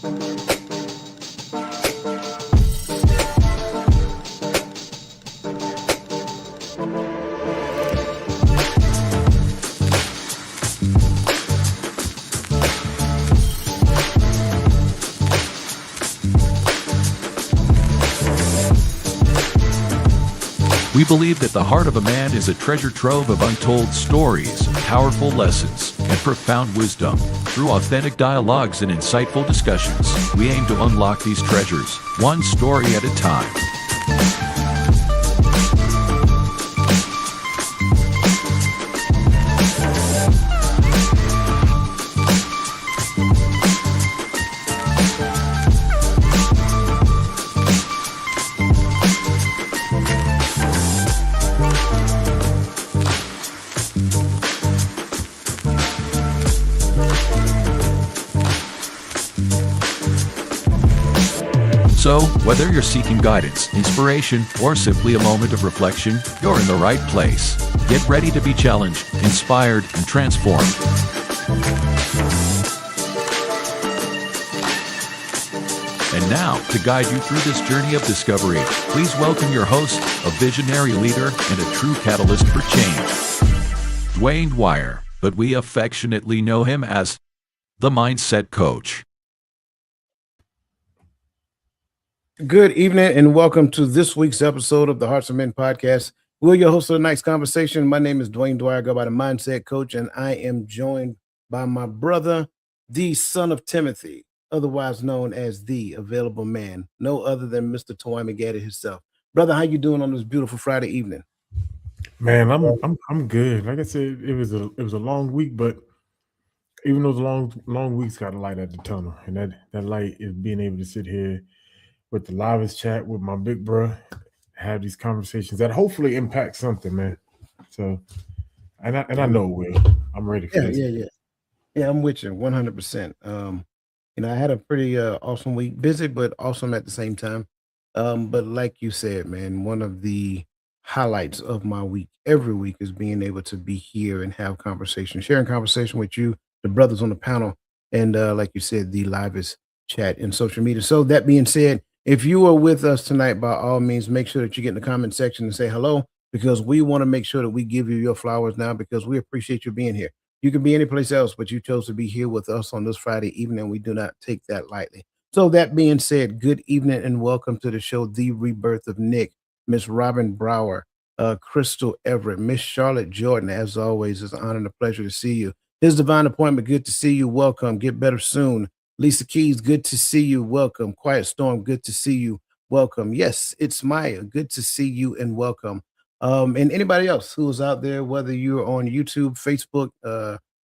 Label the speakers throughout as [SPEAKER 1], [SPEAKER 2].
[SPEAKER 1] We believe that the heart of a man is a treasure trove of untold stories, powerful lessons, and profound wisdom. Through authentic dialogues and insightful discussions, we aim to unlock these treasures, one story at a time. So, whether you're seeking guidance, inspiration, or simply a moment of reflection, you're in the right place. Get ready to be challenged, inspired, and transformed. And now, to guide you through this journey of discovery, please welcome your host, a visionary leader and a true catalyst for change, Dwayne Dwyer, but we affectionately know him as the Mindset Coach.
[SPEAKER 2] Good evening and welcome to this week's episode of the Hearts of Men podcast. We're your host of tonight's conversation. My name is Dwayne Dwyer, go by the Mindset Coach, and I am joined by my brother, the son of Timothy, otherwise known as the Available Man, no other than Mr. Tawami Gaddy himself. Brother, how you doing on this beautiful Friday evening?
[SPEAKER 3] Man, I'm good. Like I said, it was a long week, but even those long weeks got a light at the tunnel, and that light is being able to sit here with the livest chat with my big bro, have these conversations that hopefully impact something, man. So, and I know it will. I'm ready for this.
[SPEAKER 2] Yeah, I'm with you 100%. I had a pretty awesome week, busy but awesome at the same time. But like you said, man, one of the highlights of my week every week is being able to be here and have conversation, sharing conversation with you, the brothers on the panel, and like you said, the livest chat in social media. So that being said, if you are with us tonight, by all means, make sure that you get in the comment section and say hello, because we want to make sure that we give you your flowers now, because we appreciate you being here. You could be anyplace else, but you chose to be here with us on this Friday evening, and we do not take that lightly. So that being said, good evening and welcome to the show, The Rebirth of Nick, Miss Robin Brower, Crystal Everett, Miss Charlotte Jordan. As always, it's an honor and a pleasure to see you. His Divine Appointment, good to see you. Welcome. Get better soon. Lisa Keys, good to see you. Welcome. Quiet Storm, good to see you. Welcome. Yes, it's Maya. Good to see you and welcome. And anybody else who is out there, whether you're on YouTube, Facebook,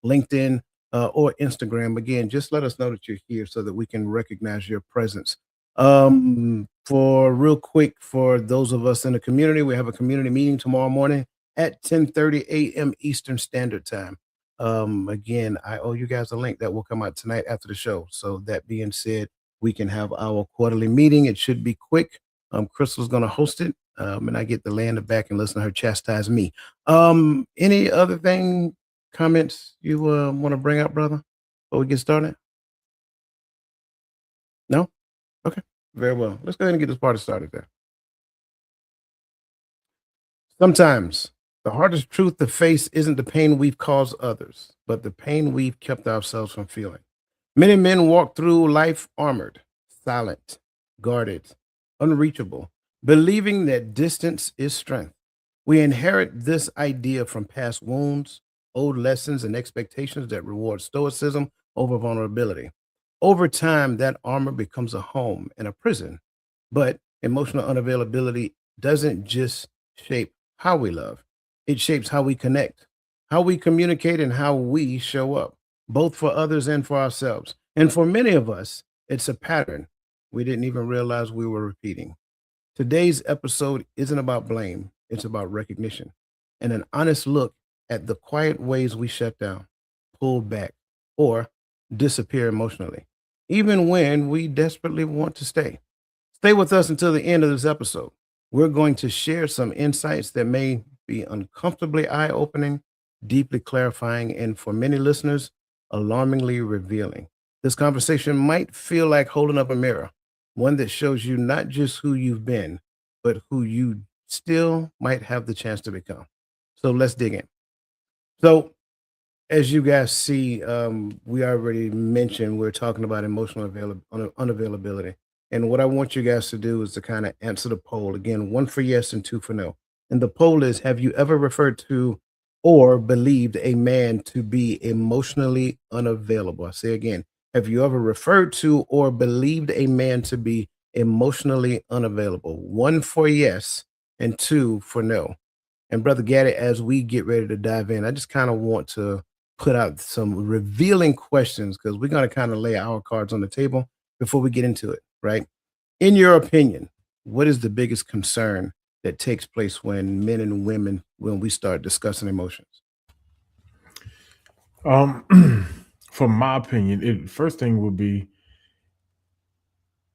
[SPEAKER 2] LinkedIn, or Instagram, again, just let us know that you're here so that we can recognize your presence. For real quick, for those of us in the community, we have a community meeting tomorrow morning at 10:30 a.m. Eastern Standard Time. Again, I owe you guys a link that will come out tonight after the show. So that being said, we can have our quarterly meeting. It should be quick. Crystal's going to host it. And I get to lay in the back and listen to her chastise me. Any other comments you want to bring up, brother, before we get started? No? Okay, very well. Let's go ahead and get this party started there. Sometimes the hardest truth to face isn't the pain we've caused others, but the pain we've kept ourselves from feeling. Many men walk through life armored, silent, guarded, unreachable, believing that distance is strength. We inherit this idea from past wounds, old lessons, and expectations that reward stoicism over vulnerability. Over time, that armor becomes a home and a prison. But emotional unavailability doesn't just shape how we love. It shapes how we connect, how we communicate, and how we show up, both for others and for ourselves. And for many of us, it's a pattern we didn't even realize we were repeating. Today's episode isn't about blame, it's about recognition and an honest look at the quiet ways we shut down, pull back, or disappear emotionally, even when we desperately want to stay. Stay with us until the end of this episode. We're going to share some insights that may be uncomfortably eye-opening, deeply clarifying, and for many listeners, alarmingly revealing. This conversation might feel like holding up a mirror, one that shows you not just who you've been, but who you still might have the chance to become. So let's dig in. So, as you guys see, we already mentioned we're talking about emotional unavailability. And what I want you guys to do is to kind of answer the poll. Again, one for yes and two for no. And the poll is, have you ever referred to or believed a man to be emotionally unavailable? I say again, have you ever referred to or believed a man to be emotionally unavailable? One for yes and two for no. And Brother Gaddy, as we get ready to dive in, I just kind of want to put out some revealing questions because we're going to kind of lay our cards on the table before we get into it, right? In your opinion, what is the biggest concern that takes place when men and women, when we start discussing emotions?
[SPEAKER 3] From my opinion, first thing would be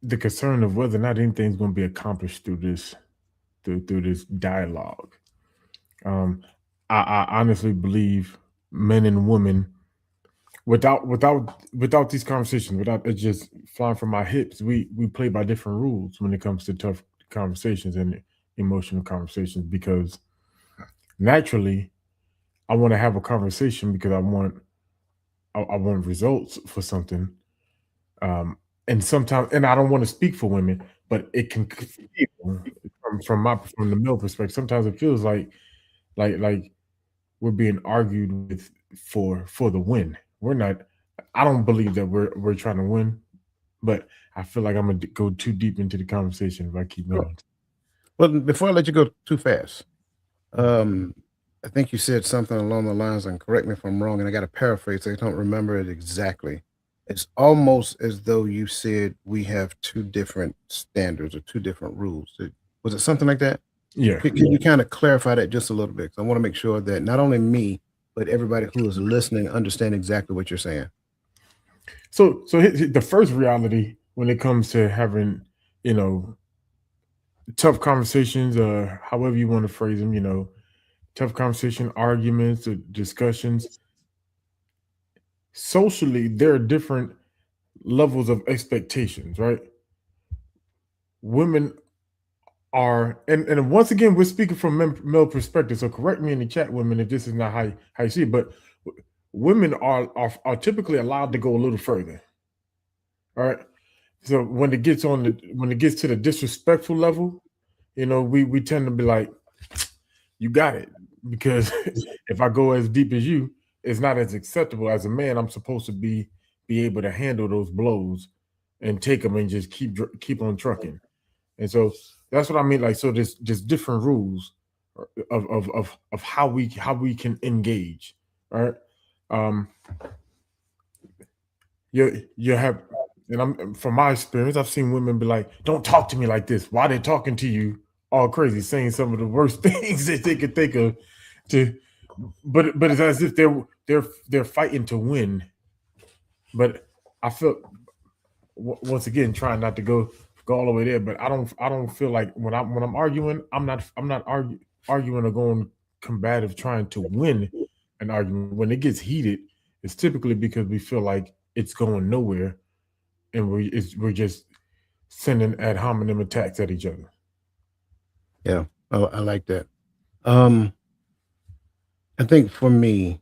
[SPEAKER 3] the concern of whether or not anything's going to be accomplished through this dialogue. Um, I honestly believe men and women, without these conversations, without it just flying from my hips, we play by different rules when it comes to tough conversations and emotional conversations. Because naturally, I want to have a conversation because I want results for something. Um, and sometimes, and I don't want to speak for women, but it can feel from the male perspective. Sometimes it feels like we're being argued with for the win. We're not. I don't believe that we're trying to win, but I feel like I'm gonna go too deep into the conversation if I keep
[SPEAKER 2] Sure.
[SPEAKER 3] going.
[SPEAKER 2] Well, before I let you go too fast, um, I think you said something along the lines, and correct me if I'm wrong, and I got to paraphrase. I don't remember it exactly. It's almost as though you said we have two different standards or two different rules. Was it something like that?
[SPEAKER 3] Yeah.
[SPEAKER 2] Can you kind of clarify that just a little bit? 'Cause I want to make sure that not only me, but everybody who is listening understand exactly what you're saying.
[SPEAKER 3] So the first reality when it comes to having you know tough conversations, or however you want to phrase them, tough conversation, arguments, or discussions. Socially, there are different levels of expectations, right? Women are, and once again, we're speaking from male perspective. So correct me in the chat, women, if this is not how you see it. But women are typically allowed to go a little further. All right. So when it gets to the disrespectful level, we tend to be like, you got it, because if I go as deep as you, it's not as acceptable. As a man, I'm supposed to be able to handle those blows and take them and just keep on trucking. And so that's what I mean. Like, so there's just different rules of how we can engage. All right. Um, you have, and I'm from my experience, I've seen women be like, "Don't talk to me like this." Why they talking to you all crazy, saying some of the worst things that they could think of. To, but it's as if they're fighting to win. But I feel, once again, trying not to go all the way there, but I don't feel like when I'm arguing, I'm not arguing or going combative trying to win an argument. When it gets heated, it's typically because we feel like it's going nowhere, and we're just sending ad hominem attacks at each other.
[SPEAKER 2] Yeah, I like that. Um, I think for me,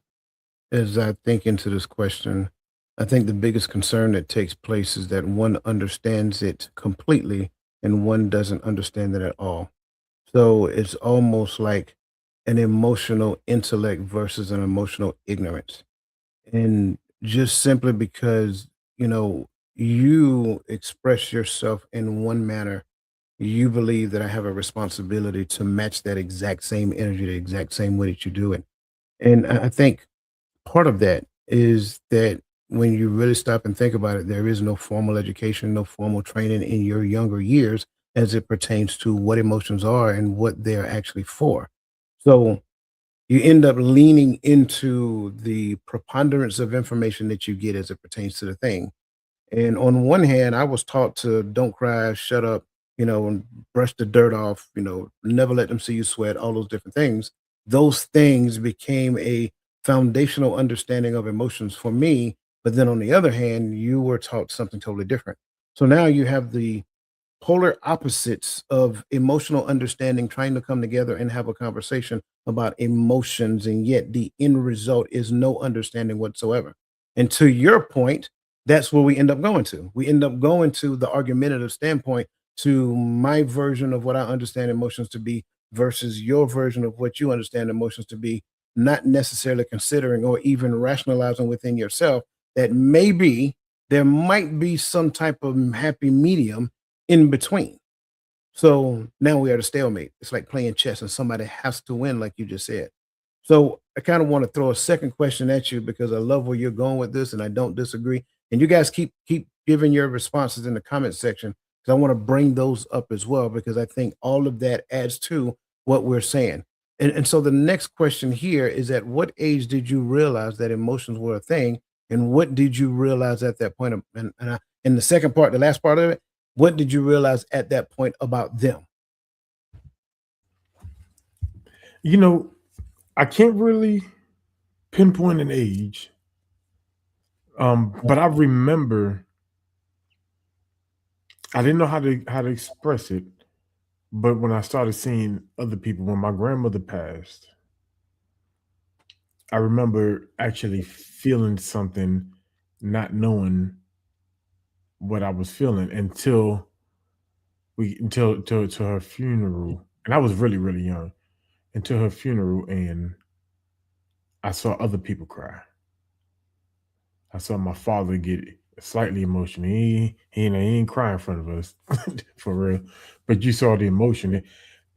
[SPEAKER 2] as I think into this question, I think the biggest concern that takes place is that one understands it completely and one doesn't understand it at all. So it's almost like an emotional intellect versus an emotional ignorance. And just simply because, you express yourself in one manner, you believe that I have a responsibility to match that exact same energy, the exact same way that you do it. And I think part of that is that when you really stop and think about it, there is no formal education, no formal training in your younger years as it pertains to what emotions are and what they're actually for. So you end up leaning into the preponderance of information that you get as it pertains to the thing. And on one hand, I was taught to don't cry, shut up, and brush the dirt off, never let them see you sweat, all those different things. Those things became a foundational understanding of emotions for me. But then on the other hand, you were taught something totally different. So now you have the polar opposites of emotional understanding trying to come together and have a conversation about emotions, and yet the end result is no understanding whatsoever. And to your point, that's where we end up going to. We end up going to the argumentative standpoint, to my version of what I understand emotions to be versus your version of what you understand emotions to be, not necessarily considering or even rationalizing within yourself that maybe there might be some type of happy medium in between. So now we are at a stalemate. It's like playing chess and somebody has to win, like you just said. So I kind of want to throw a second question at you because I love where you're going with this and I don't disagree. And you guys keep giving your responses in the comment section because I want to bring those up as well because I think all of that adds to what we're saying. And so the next question here is, at what age did you realize that emotions were a thing? And what did you realize at that point? And the second part, the last part of it, what did you realize at that point about them?
[SPEAKER 3] You know, I can't really pinpoint an age, but I remember I didn't know how to express it. But when I started seeing other people, when my grandmother passed, I remember actually feeling something, not knowing what I was feeling until to her funeral, and I was really really young. Until her funeral, and I saw other people cry. I saw my father get slightly emotional. He ain't crying in front of us for real, but you saw the emotion,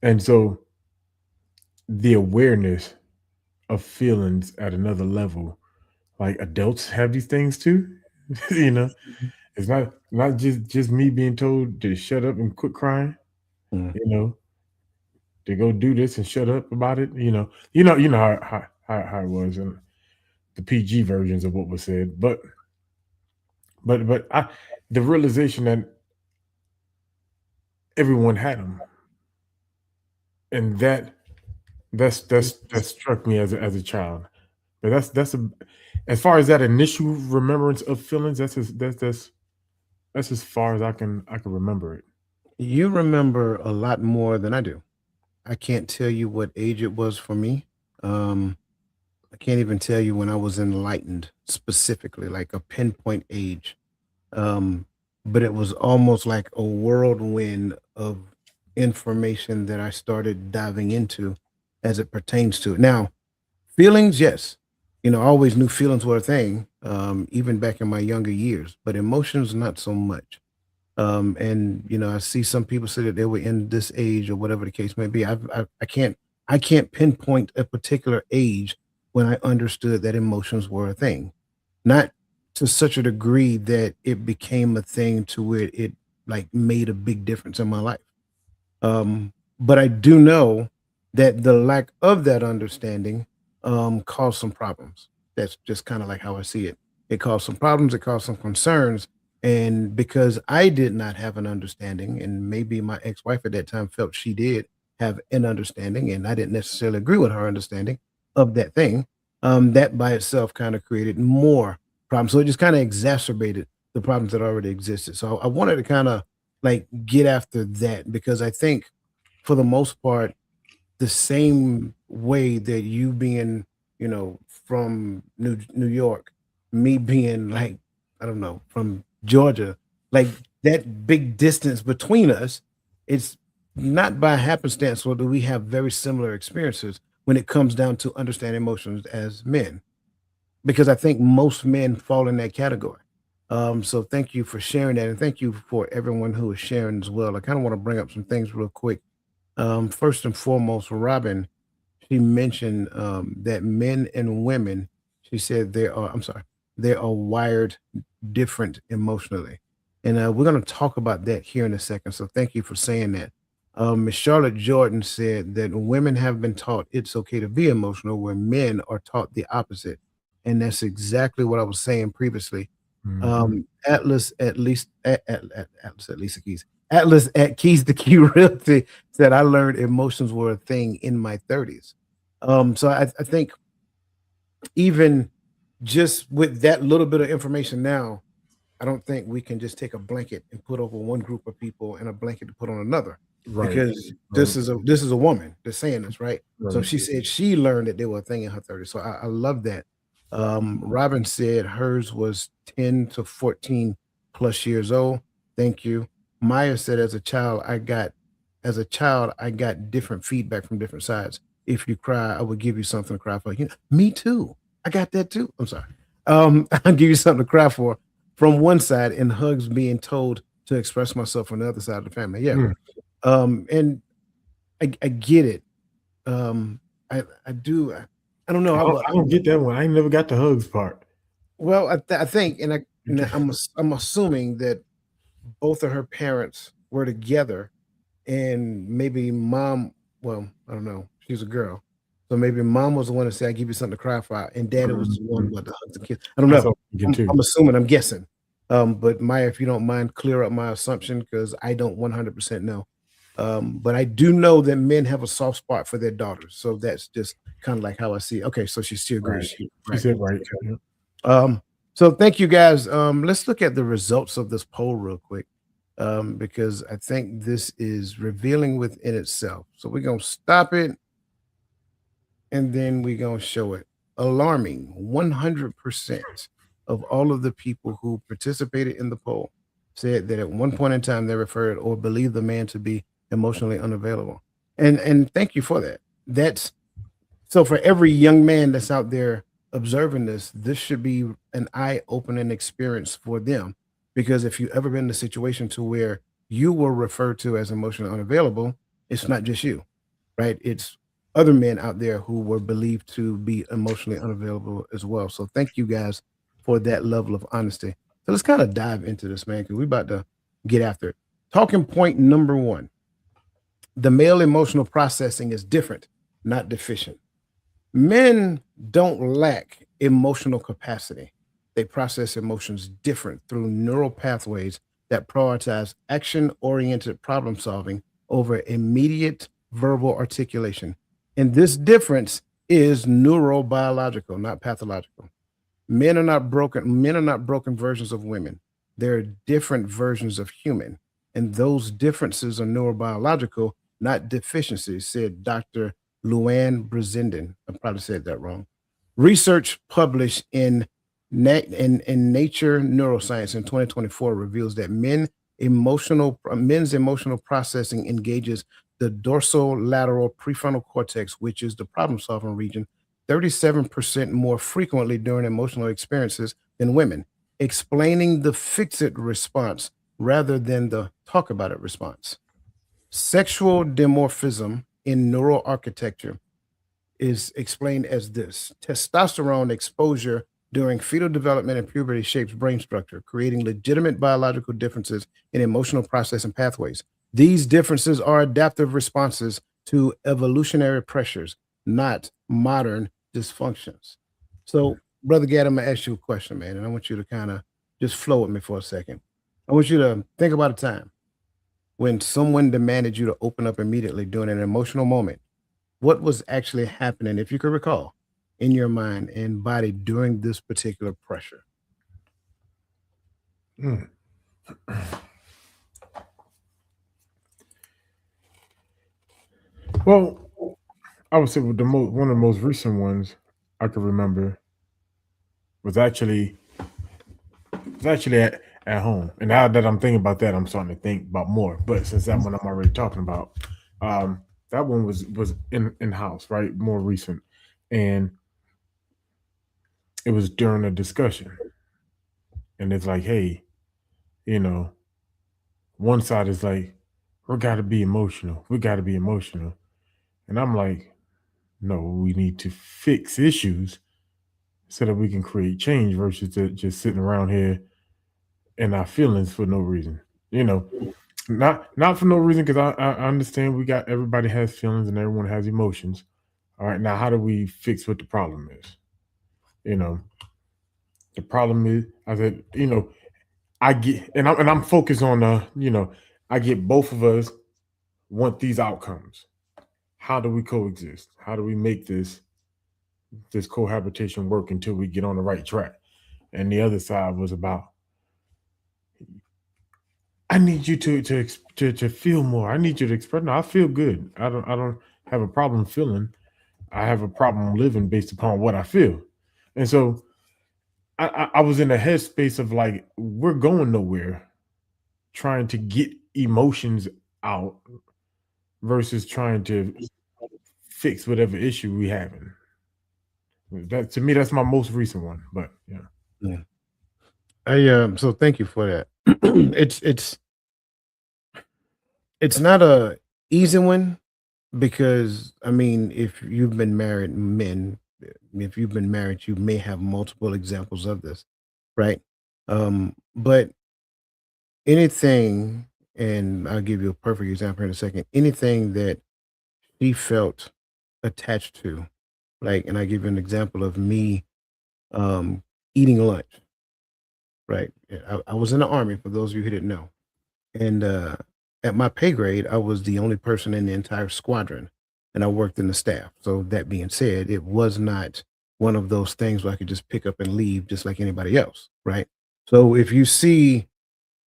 [SPEAKER 3] and so the awareness of feelings at another level. Like adults have these things too, you know.
[SPEAKER 2] Mhm.
[SPEAKER 3] It's not just me being told to shut up and quit crying,
[SPEAKER 2] Mm.
[SPEAKER 3] you know, to go do this and shut up about it, you know how it was in the PG versions of what was said, but I the realization that everyone had them, and that struck me as a child. But that's a as far as that initial remembrance of feelings, that's as far as I can remember it.
[SPEAKER 2] You remember a lot more than I do. I can't tell you what age it was for me. Um, I can't even tell you when I was enlightened specifically, like a pinpoint age. Um, but it was almost like a whirlwind of information that I started diving into as it pertains to it. Now, feelings, yes. I always knew feelings were a thing, even back in my younger years, but emotions, not so much. And I see some people say that they were in this age or whatever the case may be. I can't pinpoint a particular age when I understood that emotions were a thing, not to such a degree that it became a thing to where it like made a big difference in my life. But I do know that the lack of that understanding caused some problems. That's just kind of like how I see it. It caused some problems, it caused some concerns. And because I did not have an understanding, and maybe my ex wife at that time felt she did have an understanding, and I didn't necessarily agree with her understanding of that thing, that by itself kind of created more problems. So it just kind of exacerbated the problems that already existed. So I wanted to kind of like get after that because I think for the most part, the same way that you being, from New York, me being like, I don't know, from Georgia, like that big distance between us, it's not by happenstance or do we have very similar experiences when it comes down to understanding emotions as men, because I think most men fall in that category. So thank you for sharing that, and thank you for everyone who is sharing as well. I kind of want to bring up some things real quick. First and foremost, Robin, she mentioned that men and women, she said I'm sorry, they are wired different emotionally. And we're going to talk about that here in a second. So thank you for saying that. Miss Charlotte Jordan said that women have been taught it's okay to be emotional, where men are taught the opposite. And that's exactly what I was saying previously.
[SPEAKER 3] Mhm.
[SPEAKER 2] Atlas at least Atlas at Lisa Keys. Atlas at Keys the Key Realty said I learned emotions were a thing in my 30s. So I think even just with that little bit of information now, I don't think we can just take a blanket and put over one group of people and a blanket to put on another,
[SPEAKER 3] Right.
[SPEAKER 2] because this is a woman that's saying this, right? So
[SPEAKER 3] Right.
[SPEAKER 2] she said she learned that they were a thing in her 30s. So I love that. Robin said hers was 10 to 14 plus years old. Thank you. Maya said as a child I got different feedback from different sides. If you cry, I would give you something to cry for. Me too. I got that too. I'm sorry. I'll give you something to cry for from one side, and hugs being told to express myself on the other side of the family. Yeah.
[SPEAKER 3] Mm.
[SPEAKER 2] And I get it. I do. I don't know.
[SPEAKER 3] I don't get that one. I ain't never got the hugs part.
[SPEAKER 2] Well, I think, I'm assuming that both of her parents were together, and maybe mom. Well, I don't know. She's a girl, so maybe mom was the one to say, "I give you something to cry for," and daddy was the one about to hug the kid. I don't
[SPEAKER 3] That's
[SPEAKER 2] know.
[SPEAKER 3] what I'm thinking too.
[SPEAKER 2] I'm assuming. I'm guessing. But Maya, if you don't mind, clear up my assumption, because I don't 100% know. But I do know that men have a soft spot for their daughters, so that's just kind of like how I see it. Okay, so she still
[SPEAKER 3] Right.
[SPEAKER 2] agrees.
[SPEAKER 3] She
[SPEAKER 2] Right.
[SPEAKER 3] said right.
[SPEAKER 2] Okay.
[SPEAKER 3] Yeah.
[SPEAKER 2] So thank you guys. Let's look at the results of this poll real quick, because I think this is revealing within itself. So we're gonna stop it, and then we're gonna show it. Alarming: 100% of all of the people who participated in the poll said that at one point in time they referred or believed the man to be emotionally unavailable. And thank you for that. That's so for every young man that's out there observing this, this should be an eye-opening experience for them. Because if you've ever been in a situation to where you were referred to as emotionally unavailable, it's not just you, right? It's other men out there who were believed to be emotionally unavailable as well. So thank you guys for that level of honesty. So let's kind of dive into this, man, because we're about to get after it. Talking point number one: the male emotional processing is different, not deficient. Men don't lack emotional capacity. They process emotions different through neural pathways that prioritize action oriented problem solving over immediate verbal articulation. And this difference is neurobiological, not pathological. Men are not broken versions of women. They're different versions of human. And those differences are neurobiological, not deficiencies, said Dr. Luann Brezenden. I probably said that wrong. Research published in Nature Neuroscience in 2024 reveals that men's emotional processing engages the dorsolateral prefrontal cortex, which is the problem-solving region, 37% more frequently during emotional experiences than women, explaining the fix-it response rather than the talk about it response. Sexual dimorphism in neural architecture is explained as this: testosterone exposure during fetal development and puberty shapes brain structure, creating legitimate biological differences in emotional processing pathways. These differences are adaptive responses to evolutionary pressures, not modern dysfunctions. So, Brother Gad, I'm going to ask you a question, man, and I want you to kind of just flow with me for a second. I want you to think about a time when someone demanded you to open up immediately during an emotional moment. What was actually happening, if you could recall, in your mind and body during this particular pressure?
[SPEAKER 3] Mm. Well, I would say one of the most recent ones I could remember was actually at home. And now that I'm thinking about that, I'm starting to think about more. But since that one I'm already talking about, that one was in house, right? More recent, and it was during a discussion, and it's like, hey, you know, one side is like, we got to be emotional, and I'm like, no, we need to fix issues so that we can create change versus just sitting around here in our feelings for no reason. You know, not for no reason, because I understand everybody has feelings and everyone has emotions. All right, now how do we fix what the problem is? You know, the problem is, I said, I get, and I'm focused on I get both of us want these outcomes. How do we coexist? How do we make this this cohabitation work until we get on the right track. And the other side was about, I need you to feel more. I need you to express. No, I feel good. I don't have a problem feeling. I have a problem living based upon what I feel. And so I was in a headspace of like, we're going nowhere, trying to get emotions out versus trying to fix whatever issue we having. That, to me, that's my most recent one. But yeah.
[SPEAKER 2] Yeah. So thank you for that. It's not a easy one because I mean, if you've been married, men, if you've been married, you may have multiple examples of this, right? But anything, and I'll give you a perfect example in a second. Anything that she felt attached to, like, and I give you an example of me um, eating lunch, right? I was in the army. For those of you who didn't know, and at my pay grade, I was the only person in the entire squadron, and I worked in the staff. So that being said, it was not one of those things where I could just pick up and leave just like anybody else, right? So if you see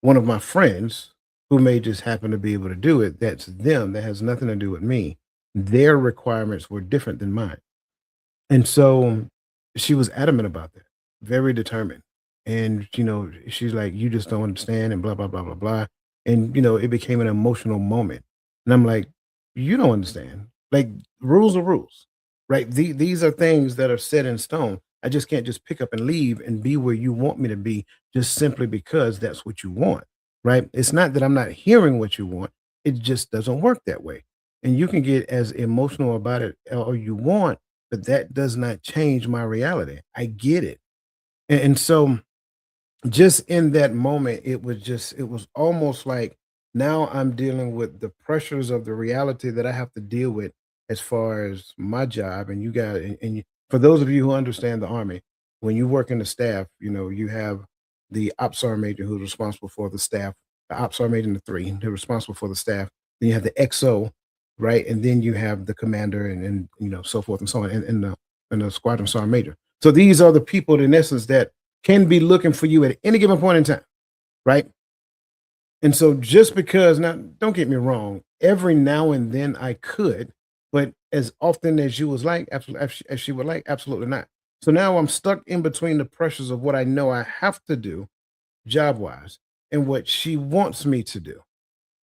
[SPEAKER 2] one of my friends who may just happen to be able to do it, that's them. That has nothing to do with me. Their requirements were different than mine. And so she was adamant about that, very determined. And, she's like, you just don't understand, and blah, blah, blah, blah, blah. And, it became an emotional moment. And I'm like, you don't understand. Like, rules are rules, right? These are things that are set in stone. I just can't just pick up and leave and be where you want me to be just simply because that's what you want, right? It's not that I'm not hearing what you want, it just doesn't work that way. And you can get as emotional about it all you want, but that does not change my reality. I get it. And so just in that moment, it was almost like now I'm dealing with the pressures of the reality that I have to deal with as far as my job. And you got, for those of you who understand the Army, when you work in the staff, you have the ops sergeant major who's responsible for the staff, the ops sergeant major and the three, they're responsible for the staff. Then you have the XO, right? And then you have the commander and so forth and so on, and the squadron sergeant major. So these are the people in essence that can be looking for you at any given point in time, right? And so just because now, don't get me wrong, every now and then I could, but as often as you was like, absolutely, as she would like, absolutely not. So now I'm stuck in between the pressures of what I know I have to do job wise and what she wants me to do.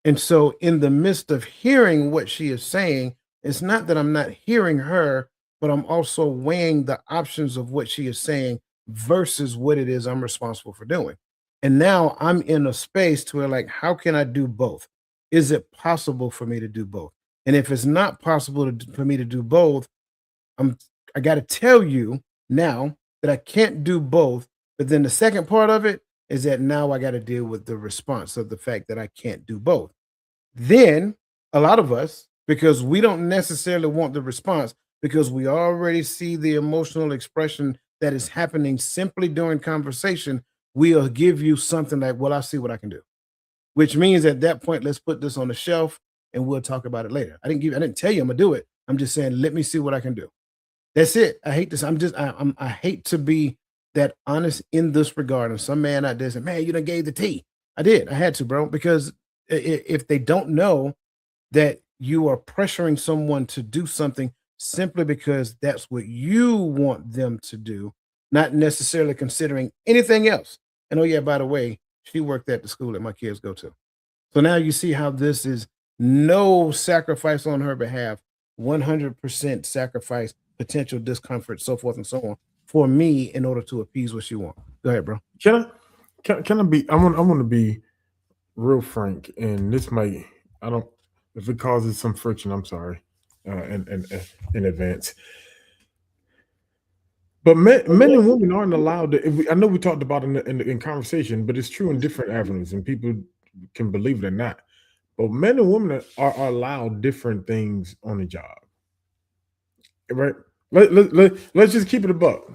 [SPEAKER 2] And so, in the midst of hearing what she is saying, it's not that I'm not hearing her, but I'm also weighing the options of what she is saying versus what it is I'm responsible for doing. And now I'm in a space to where, like, how can I do both? Is it possible for me to do both? And if it's not possible for me to do both, I'm I got to tell you now that I can't do both. But then the second part of it is that now I got to deal with the response of the fact that I can't do both. Then a lot of us, because we don't necessarily want the response, because we already see the emotional expression that is happening simply during conversation, we'll give you something like, well, I'll see what I can do. Which means at that point, let's put this on the shelf and we'll talk about it later. I didn't tell you I'm gonna do it. I'm just saying, let me see what I can do. That's it. I hate this. I hate to be that honest in this regard. And some man out there said, man, you done gave the tea. I did. I had to, bro, because if they don't know that you are pressuring someone to do something simply because that's what you want them to do, not necessarily considering anything else. And oh yeah, by the way, she worked at the school that my kids go to. So now you see how this is no sacrifice on her behalf, 100% sacrifice, potential discomfort, so forth and so on, for me in order to appease what she wants. Go ahead, bro.
[SPEAKER 3] Can I can I be I want to be real frank, and this might, I don't, if it causes some friction, I'm sorry, in advance. But men and women aren't allowed to. I know we talked about it in conversation, but it's true in different avenues, and people can believe it or not. But men and women are allowed different things on the job, right? Let's just keep it a buck.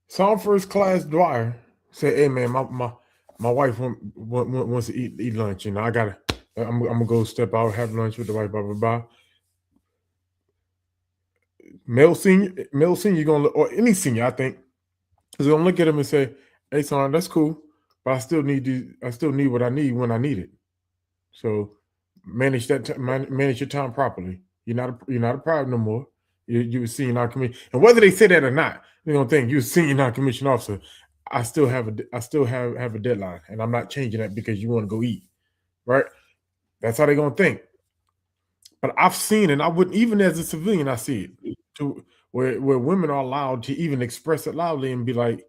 [SPEAKER 3] Some first class Dwyer say, "Hey man, my wife wants to eat lunch. I gotta. I'm gonna go step out, have lunch with the wife. Blah blah blah." male senior, you're gonna look, or any senior, I think, is gonna look at him and say, "Hey, son, that's cool, but I still need what I need when I need it. So manage your time properly. You're not a private no more. You a senior non-commissioned, and whether they say that or not, they're gonna think you're a senior non-commissioned officer. I still have a deadline, and I'm not changing that because you want to go eat, right? That's how they're gonna think. But I've seen, and I wouldn't, even as a civilian, I see it to where women are allowed to even express it loudly and be like,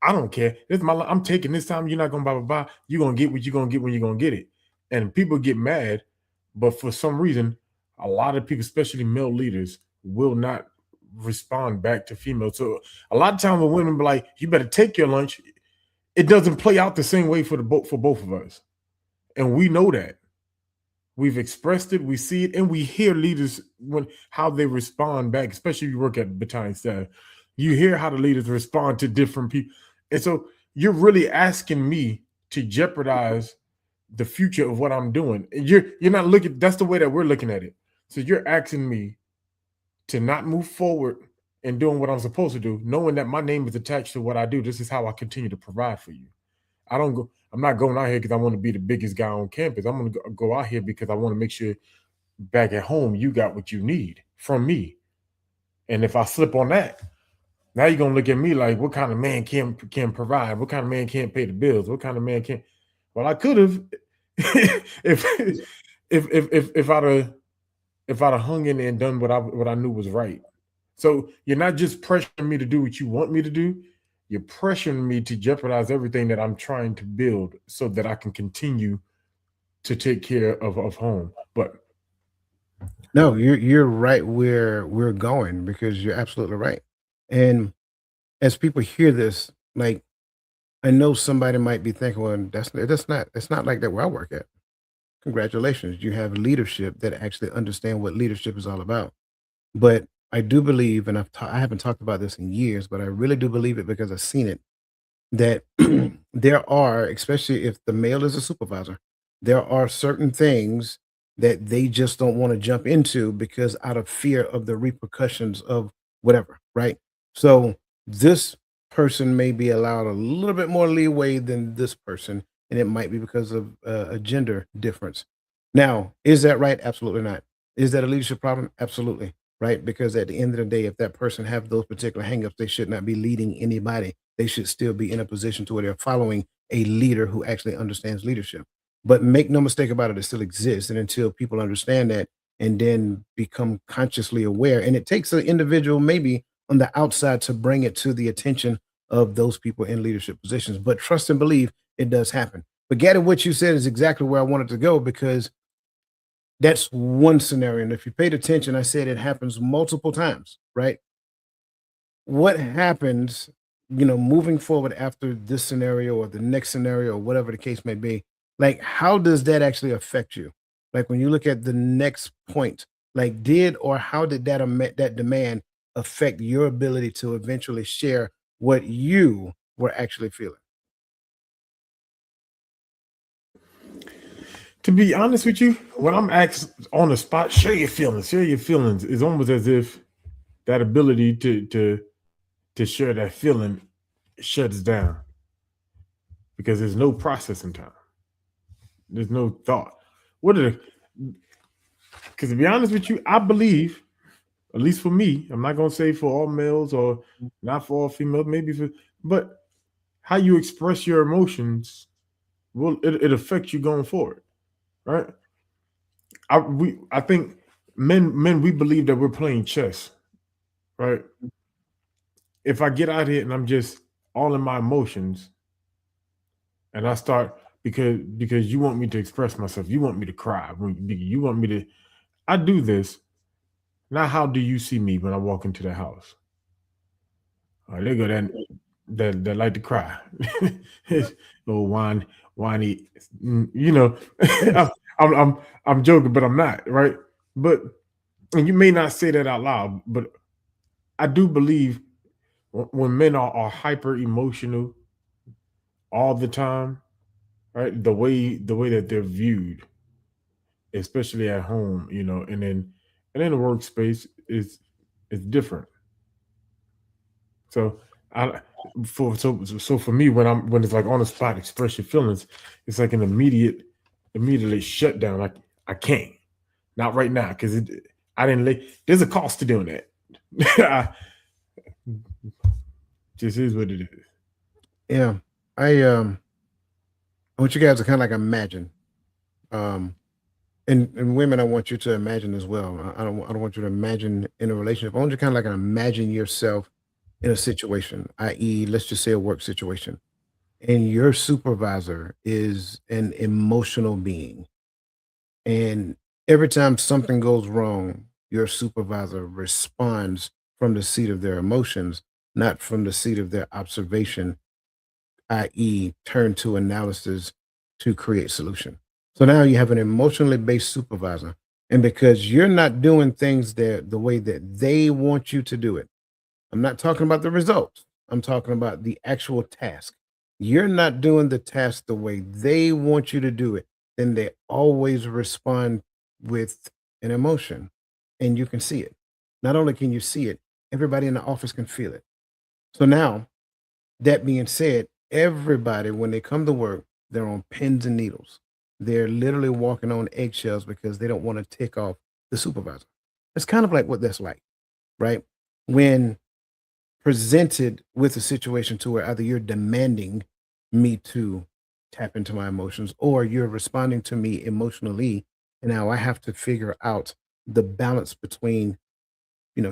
[SPEAKER 3] I don't care. This is my I'm taking this time. You're not gonna blah blah blah. You're gonna get what you're gonna get when you're gonna get it. And people get mad, but for some reason, a lot of people, especially male leaders, will not respond back to females. So a lot of times when women be like, you better take your lunch, it doesn't play out the same way for both of us. And we know that. We've expressed it, we see it, and we hear leaders when how they respond back, especially if you work at battalion staff. You hear how the leaders respond to different people. And so you're really asking me to jeopardize the future of what I'm doing. And you're not looking, that's the way that we're looking at it. So you're asking me to not move forward and doing what I'm supposed to do, knowing that my name is attached to what I do. This is how I continue to provide for you. I'm not going out here because I want to be the biggest guy on campus. I'm going to go out here because I want to make sure back at home you got what you need from me. And if I slip on that, now you're gonna look at me like, what kind of man can provide? What kind of man can't pay the bills? What kind of man can't? Well, I could have if if I'd have hung in there and done what I knew was right. So you're not just pressuring me to do what you want me to do. You're pressuring me to jeopardize everything that I'm trying to build so that I can continue to take care of home. But
[SPEAKER 2] No, you're right where we're going because you're absolutely right. And as people hear this, like I know somebody might be thinking, well, that's not like that where I work at. Congratulations, you have leadership that actually understand what leadership is all about. But I do believe, and I haven't talked about this in years, but I really do believe it because I've seen it that there are, especially if the male is a supervisor, there are certain things that they just don't want to jump into because out of fear of the repercussions of whatever, right? So this person may be allowed a little bit more leeway than this person, and it might be because of a gender difference. Now, is that right? Absolutely not. Is that a leadership problem? Absolutely, right? Because at the end of the day, if that person have those particular hangups, they should not be leading anybody. They should still be in a position to where they're following a leader who actually understands leadership. But make no mistake about it, it still exists. And until people understand that and then become consciously aware, and it takes an individual maybe on the outside to bring it to the attention of those people in leadership positions. But trust and believe it does happen. But Gary, what you said is exactly where I wanted to go because that's one scenario. And if you paid attention, I said it happens multiple times, right? What happens, moving forward after this scenario or the next scenario or whatever the case may be? Like, how does that actually affect you? Like when you look at the next point, like did or how did that demand affect your ability to eventually share what you were actually feeling?
[SPEAKER 3] to be honest with you, when I'm asked on the spot, share your feelings, it's almost as if that ability to share that feeling shuts down because there's no processing time. There's no thought. What are the because to be honest with you, I believe, at least for me, I'm not gonna say for all males or not for all females, maybe for but how you express your emotions will it affects you going forward, right? I think men we believe that we're playing chess, right? If I get out here and I'm just all in my emotions and I start because you want me to express myself, you want me to cry, you want me to I do this. Now how do you see me when I walk into the house? They go that like to cry. Little whiny, I'm, I'm I'm I'm joking, but I'm not, right? But and you may not say that out loud, but I do believe when men are hyper emotional all the time, right? The way that they're viewed, especially at home, and then the workspace is. It's different. So I so for me, when it's like on the spot, express your feelings, it's like an immediately shutdown. I can't, not right now, because I didn't lay. There's a cost to doing that. Just is what it is.
[SPEAKER 2] Yeah. I want you guys to kind of like imagine. Um, and women, I want you to imagine as well. I don't want you to imagine in a relationship. I want you to kind of like imagine yourself in a situation, i.e., let's just say a work situation, and your supervisor is an emotional being. And every time something goes wrong, your supervisor responds from the seat of their emotions, not from the seat of their observation, i.e., turn to analysis to create solution. So now you have an emotionally based supervisor. And because you're not doing things the way that they want you to do it, I'm not talking about the results. I'm talking about the actual task. You're not doing the task the way they want you to do it, then they always respond with an emotion. And you can see it. Not only can you see it, everybody in the office can feel it. So now, that being said, everybody, when they come to work, they're on pins and needles. They're literally walking on eggshells because they don't want to tick off the supervisor. It's kind of like what that's like, right? When presented with a situation to where either you're demanding me to tap into my emotions or you're responding to me emotionally, and now I have to figure out the balance between,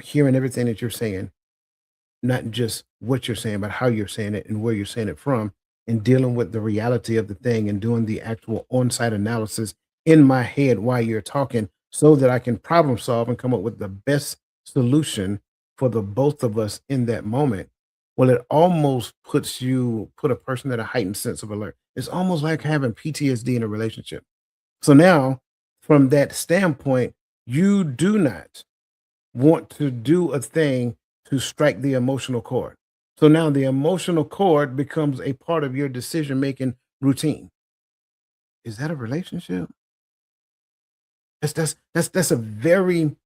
[SPEAKER 2] hearing everything that you're saying, not just what you're saying, but how you're saying it and where you're saying it from, and dealing with the reality of the thing and doing the actual on-site analysis in my head while you're talking so that I can problem solve and come up with the best solution for the both of us in that moment. Well, it almost put a person at a heightened sense of alert. It's almost like having PTSD in a relationship. So now, from that standpoint, you do not want to do a thing to strike the emotional chord. So now the emotional chord becomes a part of your decision making routine. Is that a relationship? That's a very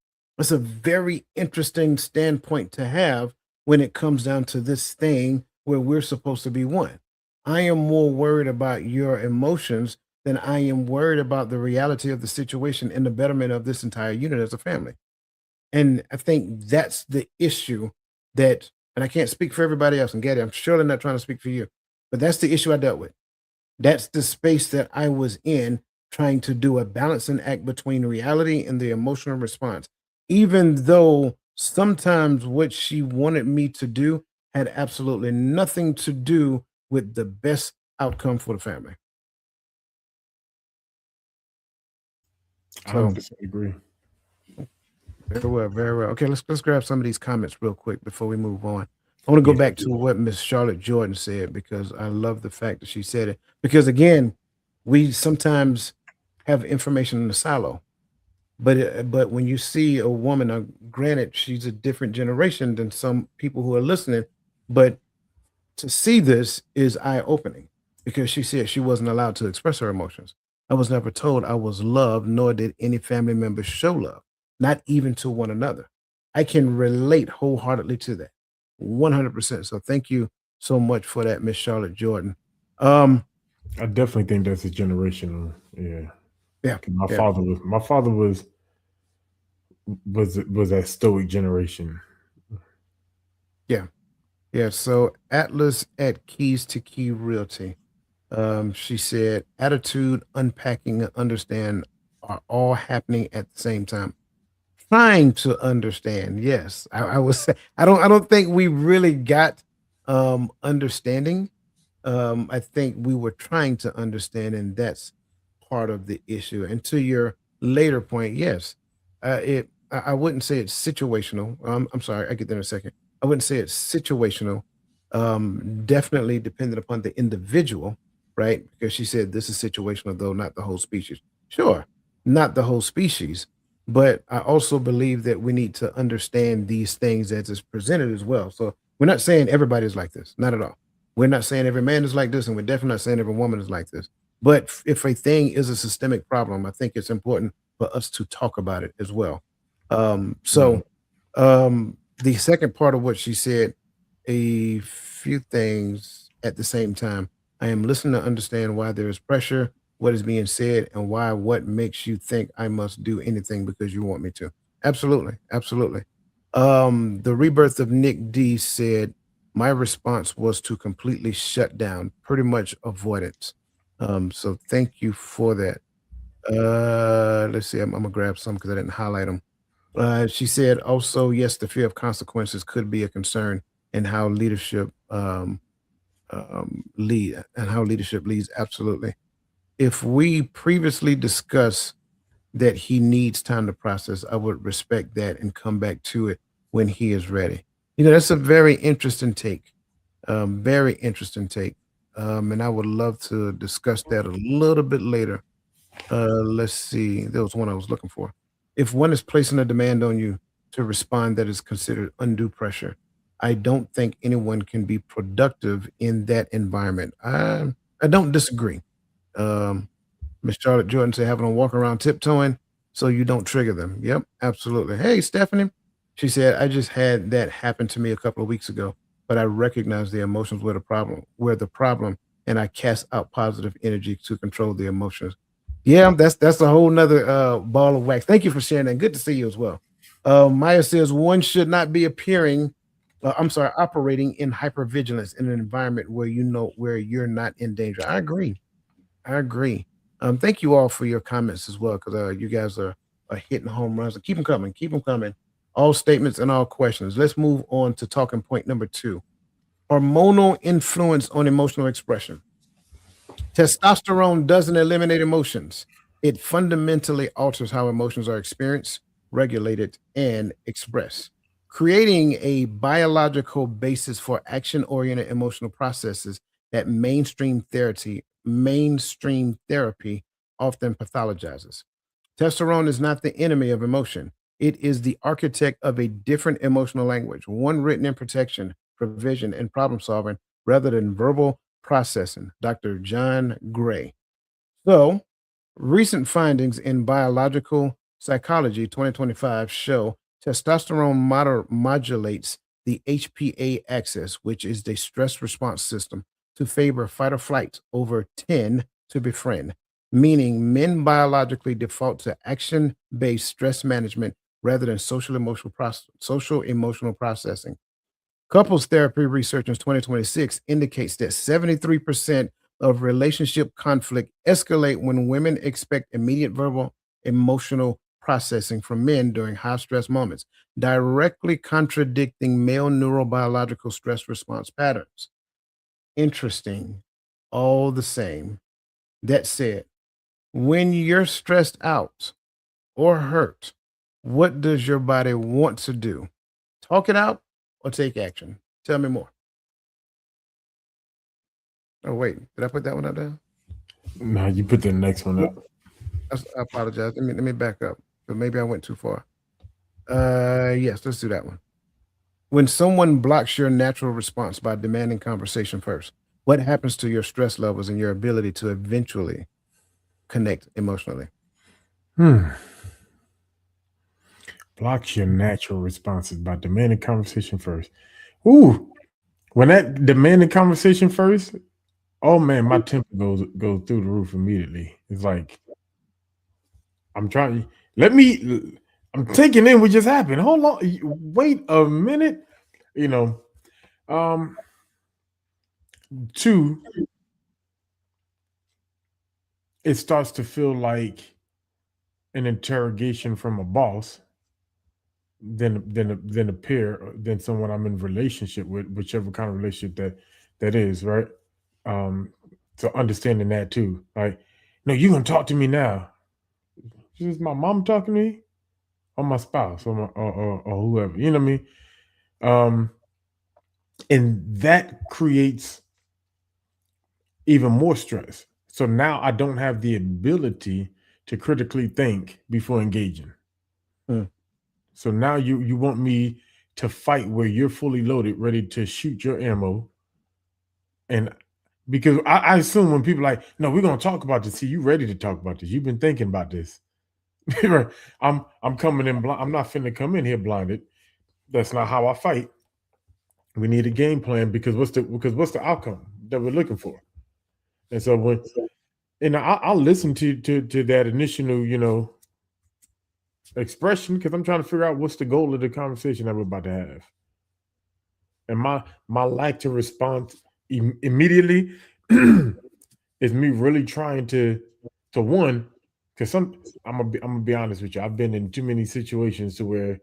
[SPEAKER 2] interesting standpoint to have when it comes down to this thing where we're supposed to be one. I am more worried about your emotions than I am worried about the reality of the situation and the betterment of this entire unit as a family. And I think that's the issue that, and I can't speak for everybody else. And Gaddy, I'm surely not trying to speak for you, but that's the issue I dealt with. That's the space that I was in, trying to do a balancing act between reality and the emotional response. Even though sometimes what she wanted me to do had absolutely nothing to do with the best outcome for the family.
[SPEAKER 3] I
[SPEAKER 2] So
[SPEAKER 3] 100% agree.
[SPEAKER 2] very well, very well. Okay, let's grab some of these comments real quick before we move on. I want to go
[SPEAKER 3] Yes,
[SPEAKER 2] back to what Miss Charlotte Jordan said because I love the fact that she said it. Because again, we sometimes have information in the silo, but when you see a woman, granted, she's a different generation than some people who are listening, but to see this is eye-opening because she said she wasn't allowed to express her emotions. I was never told I was loved, nor did any family member show love, not even to one another. I can relate wholeheartedly to that, 100%. So thank you so much for that, Miss Charlotte Jordan. Um,
[SPEAKER 3] I definitely think that's a generational. Yeah,
[SPEAKER 2] yeah,
[SPEAKER 3] 'cause
[SPEAKER 2] yeah,
[SPEAKER 3] my father was that stoic generation.
[SPEAKER 2] yeah, yeah. So Atlas at Keys to Key Realty. She said, attitude, unpacking, and understand are all happening at the same time. Trying to understand. Yes, I would say I don't think we really got understanding. I think we were trying to understand, and that's part of the issue. And to your later point, yes, I wouldn't say it's situational. I'm sorry, I get there in a second. I wouldn't say it's situational. Definitely dependent upon the individual, right? Because she said this is situational, though not the whole species. Sure, not the whole species, but I also believe that we need to understand these things as it's presented as well. So we're not saying everybody's like this, not at all. We're not saying every man is like this, and we're definitely not saying every woman is like this. But if a thing is a systemic problem, I think it's important for us to talk about it as well.
[SPEAKER 3] Right.
[SPEAKER 2] So the second part of what she said, a few things at the same time. I am listening to understand why there is pressure, what is being said, and why what makes you think I must do anything because you want me to. Absolutely, absolutely. The rebirth of Nick D said, my response was to completely shut down, pretty much avoidance. So thank you for that. Let's see. I'm gonna grab some because I didn't highlight them. She said also, yes, the fear of consequences could be a concern in how leadership lead and how leadership leads. Absolutely. If we previously discussed that he needs time to process, I would respect that and come back to it when he is ready. That's a very interesting take. Very interesting take. And I would love to discuss that a little bit later. Let's see. There was one I was looking for. If one is placing a demand on you to respond that is considered undue pressure, I don't think anyone can be productive in that environment. I don't disagree. Um, Miss Charlotte Jordan said having them walk around tiptoeing so you don't trigger them. Yep, absolutely. Hey, Stephanie. She said, I just had that happen to me a couple of weeks ago, but I recognize the emotions were the problem, and I cast out positive energy to control the emotions. Yeah, that's a whole nother ball of wax. Thank you for sharing that. Good to see you as well. Maya says one should not be operating in hypervigilance in an environment where where you're not in danger. I agree. I agree. Thank you all for your comments as well, because you guys are hitting home runs. So keep them coming. Keep them coming. All statements and all questions. Let's move on to talking point number 2. Hormonal influence on emotional expression. Testosterone doesn't eliminate emotions. It fundamentally alters how emotions are experienced, regulated, and expressed, creating a biological basis for action-oriented emotional processes that mainstream therapy often pathologizes. Testosterone is not the enemy of emotion. It is the architect of a different emotional language, one written in protection, provision, and problem solving rather than verbal processing. Dr. John Gray. So, recent findings in Biological Psychology 2025 show testosterone modulates the HPA axis, which is the stress response system, to favor fight or flight over 10 to befriend, meaning men biologically default to action based stress management rather than social emotional processing. Couples therapy research in 2026 indicates that 73% of relationship conflict escalate when women expect immediate verbal emotional processing from men during high stress moments, directly contradicting male neurobiological stress response patterns. Interesting, all the same. That said, when you're stressed out or hurt, what does your body want to do? Talk it out or take action? Tell me more. Oh, wait, did I put that one up there?
[SPEAKER 3] Nah, you put the next one up.
[SPEAKER 2] I apologize. Let me back up. But maybe I went too far. Yes, let's do that one. When someone blocks your natural response by demanding conversation first, what happens to your stress levels and your ability to eventually connect emotionally?
[SPEAKER 3] Blocks your natural responses by demanding conversation first. Ooh, when that demanding conversation first, oh man, my temper goes through the roof immediately. It's like I'm trying. Let me. I'm taking in what just happened. Hold on. Wait a minute. You know. Um. Two. It starts to feel like an interrogation from a boss than a peer, than someone I'm in relationship with, whichever kind of relationship that is, right? Um, so understanding that too, like, no, you're gonna talk to me now. Is my mom talking to me, or my spouse, or whoever? You know what I mean? Um, and that creates even more stress. So now I don't have the ability to critically think before engaging.
[SPEAKER 2] Hmm.
[SPEAKER 3] So now you want me to fight where you're fully loaded, ready to shoot your ammo. And because I assume when people like, no, we're gonna talk about this. See, you ready to talk about this. You've been thinking about this. Right. I'm coming in blind. I'm not finna come in here blinded. That's not how I fight. We need a game plan because what's the outcome that we're looking for? And so I'll listen to that initial, expression because I'm trying to figure out what's the goal of the conversation that we're about to have. And my lack to respond immediately is me really trying to one, because I'm gonna be honest with you. I've been in too many situations to where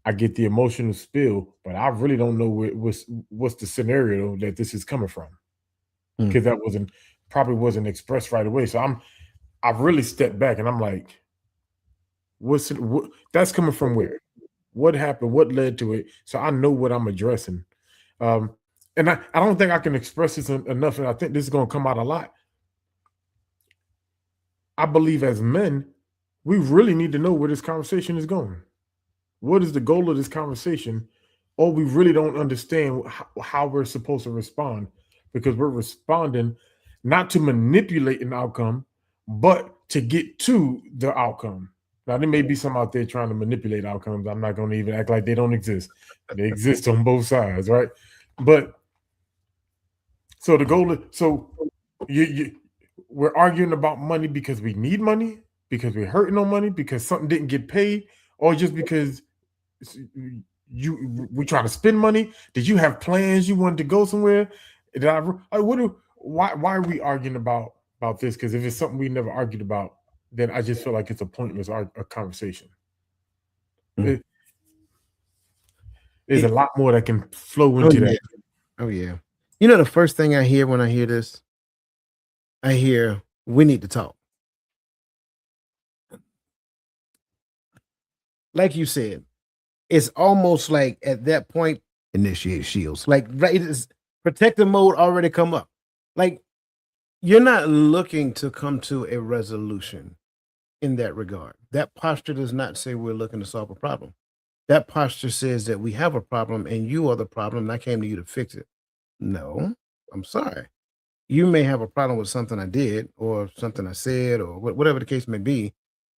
[SPEAKER 3] I get the emotional spill, but I really don't know what's the scenario that this is coming from, because that probably wasn't expressed right away. So I've really stepped back and I'm like, that's coming from where? What happened? What led to it? So I know what I'm addressing. And I don't think I can express this enough, and I think this is going to come out a lot. I believe as men, we really need to know where this conversation is going. What is the goal of this conversation? Or we really don't understand how we're supposed to respond, because we're responding not to manipulate an outcome, but to get to the outcome. Now, there may be some out there trying to manipulate outcomes. I'm not going to even act like they don't exist. They exist on both sides, right? But so the goal is, we're arguing about money because we need money, because we're hurting on money, because something didn't get paid, or just because we try to spend money. Did you have plans? You wanted to go somewhere? Why are we arguing about this? Because if it's something we never argued about, then I just feel like it's a pointless conversation. There's a lot more that can flow into that.
[SPEAKER 2] Oh yeah. You know, the first thing I hear when I hear this, I hear, we need to talk. Like you said, it's almost like at that point, initiate shields. Like, right, it's protective mode already come up. Like, you're not looking to come to a resolution in that regard. That posture does not say we're looking to solve a problem. That posture says that we have a problem and you are the problem and I came to you to fix it. No, I'm sorry. You may have a problem with something I did or something I said or whatever the case may be,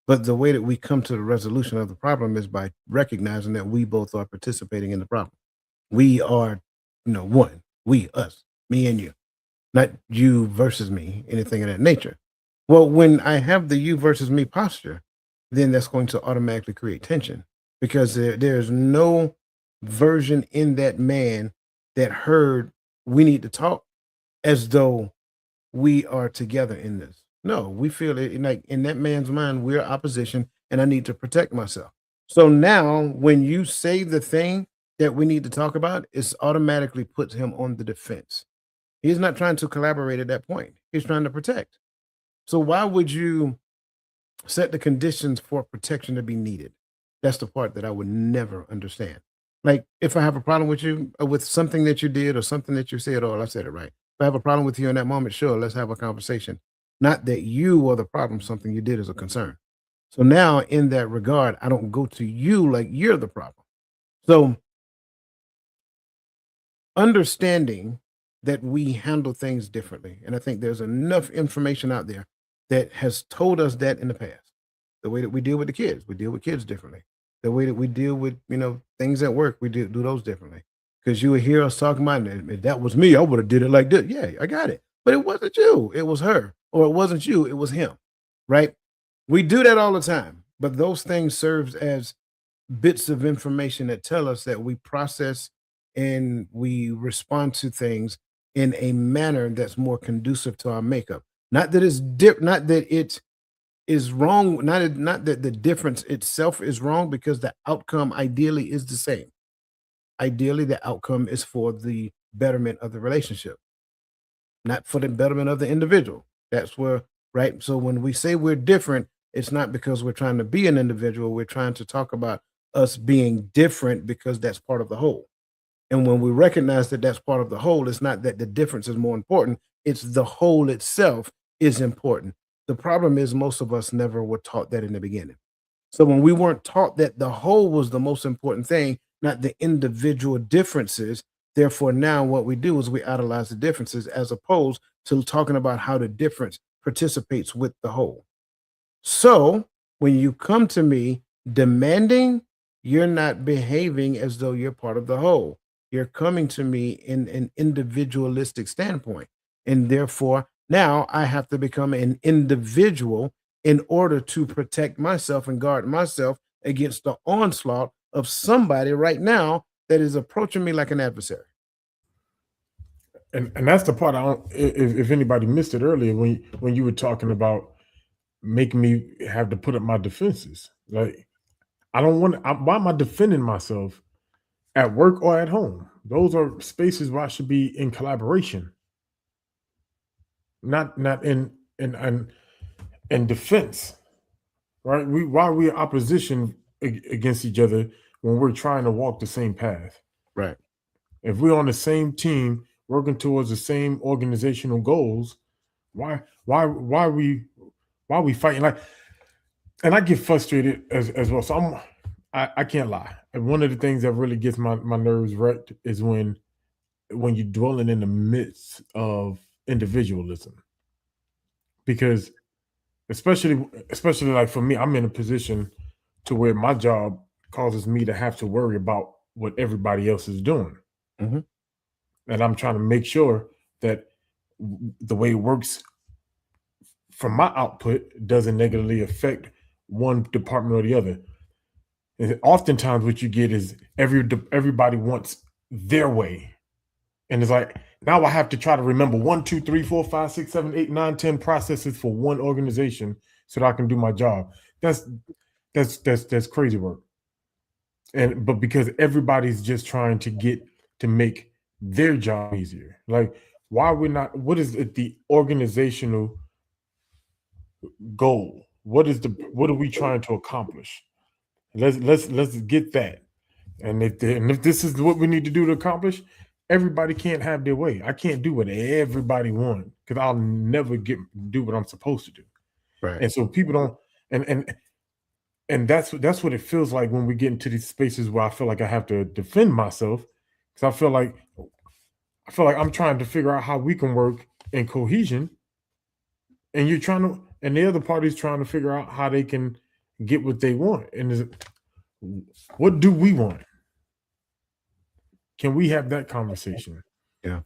[SPEAKER 2] but the way that we come to the resolution of the problem is by recognizing that we both are participating in the problem. We are, one. We, us, me and you, not you versus me, anything of that nature. Well, when I have the you versus me posture, then that's going to automatically create tension, because there's no version in that man that heard we need to talk as though we are together in this. No, we feel it like in that man's mind, we're opposition and I need to protect myself. So now when you say the thing that we need to talk about, it's automatically puts him on the defense. He's not trying to collaborate at that point. He's trying to protect. So why would you set the conditions for protection to be needed? That's the part that I would never understand. Like, if I have a problem with you, with something that you did or something that you said, oh, I said it right. If I have a problem with you in that moment, sure, let's have a conversation. Not that you are the problem, something you did is a concern. So now, in that regard, I don't go to you like you're the problem. So, understanding that we handle things differently. And I think there's enough information out there that has told us that in the past. The way that we deal with the kids, we deal with kids differently. The way that we deal with, things at work, we do those differently. Because you would hear us talking about, if that was me, I would have did it like this. Yeah, I got it. But it wasn't you, it was her. Or it wasn't you, it was him. Right? We do that all the time. But those things serves as bits of information that tell us that we process and we respond to things in a manner that's more conducive to our makeup. Not that it's not that it is wrong, not that the difference itself is wrong, because the outcome ideally is the same. Ideally, the outcome is for the betterment of the relationship, not for the betterment of the individual. That's where, right? So when we say we're different, it's not because we're trying to be an individual. We're trying to talk about us being different because that's part of the whole. And when we recognize that that's part of the whole, it's not that the difference is more important. It's the whole itself is important. The problem is most of us never were taught that in the beginning. So when we weren't taught that the whole was the most important thing, not the individual differences, therefore now what we do is we idolize the differences as opposed to talking about how the difference participates with the whole. So when you come to me demanding, you're not behaving as though you're part of the whole. You're coming to me in an individualistic standpoint. And therefore, now I have to become an individual in order to protect myself and guard myself against the onslaught of somebody right now that is approaching me like an adversary.
[SPEAKER 3] And that's the part I don't. If anybody missed it earlier when you were talking about making me have to put up my defenses, like I don't want. Why am I defending myself at work or at home? Those are spaces where I should be in collaboration, not in defense. Right? Why are we in opposition against each other when we're trying to walk the same path?
[SPEAKER 2] Right.
[SPEAKER 3] If we're on the same team working towards the same organizational goals, why are we fighting? Like, and I get frustrated as well. So I can't lie. And one of the things that really gets my nerves wrecked is when you're dwelling in the midst of individualism. Because especially like for me, I'm in a position to where my job causes me to have to worry about what everybody else is doing.
[SPEAKER 2] Hmm.
[SPEAKER 3] And I'm trying to make sure that the way it works from my output doesn't negatively affect one department or the other. And oftentimes, what you get is everybody wants their way, and it's like now I have to try to remember 1, 2, 3, 4, 5, 6, 7, 8, 9, 10 processes for one organization so that I can do my job. That's crazy work. And but because everybody's just trying to make their job easier, like why we're not? What is it, the organizational goal? What are we trying to accomplish? Let's get that. And if this is what we need to do to accomplish, everybody can't have their way. I can't do what everybody wants because I'll never do what I'm supposed to do.
[SPEAKER 2] Right.
[SPEAKER 3] And so people don't and that's what it feels like when we get into these spaces where I feel like I have to defend myself because I feel like I'm trying to figure out how we can work in cohesion, and the other party's trying to figure out how they can get what they want. And what do we want? Can we have that conversation?
[SPEAKER 2] Yeah.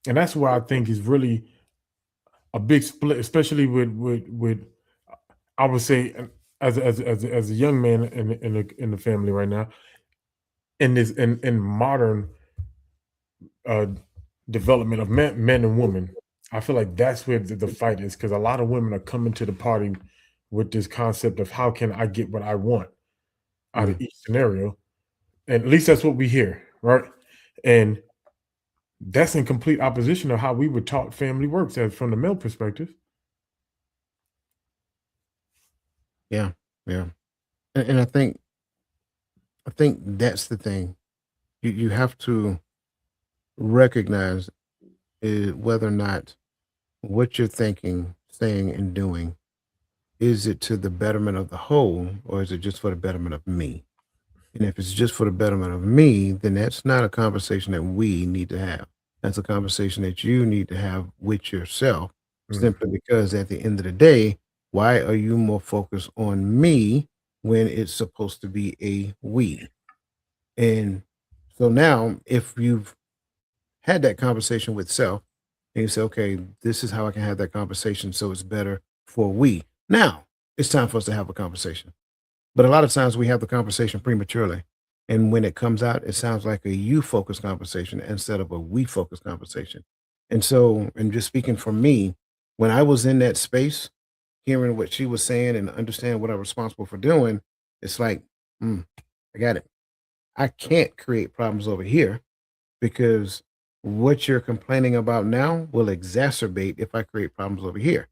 [SPEAKER 3] And that's where I think is really a big split, especially with I would say as a young man in the family right now, in modern uh, development of men and women. I feel like that's where the fight is because a lot of women are coming to the party with this concept of how can I get what I want out of
[SPEAKER 2] Mm.
[SPEAKER 3] each scenario, and at least that's what we hear, right? And that's in complete opposition of how we were taught family works as from the male perspective.
[SPEAKER 2] Yeah. Yeah. And I think that's the thing. You have to recognize whether or not what you're thinking, saying, and doing is it to the betterment of the whole, or is it just for the betterment of me? And if it's just for the betterment of me, then that's not a conversation that we need to have. That's a conversation that you need to have with yourself,
[SPEAKER 3] Mm.
[SPEAKER 2] simply because at the end of the day, why are you more focused on me when it's supposed to be a we? And so now, if you've had that conversation with self, and you say, okay, this is how I can have that conversation so it's better for we. Now, it's time for us to have a conversation. But a lot of times we have the conversation prematurely. And when it comes out, it sounds like a you focused conversation instead of a we focused conversation. And so, and just speaking for me, when I was in that space, hearing what she was saying and understanding what I'm responsible for doing, it's like, I got it. I can't create problems over here because what you're complaining about now will exacerbate if I create problems over here.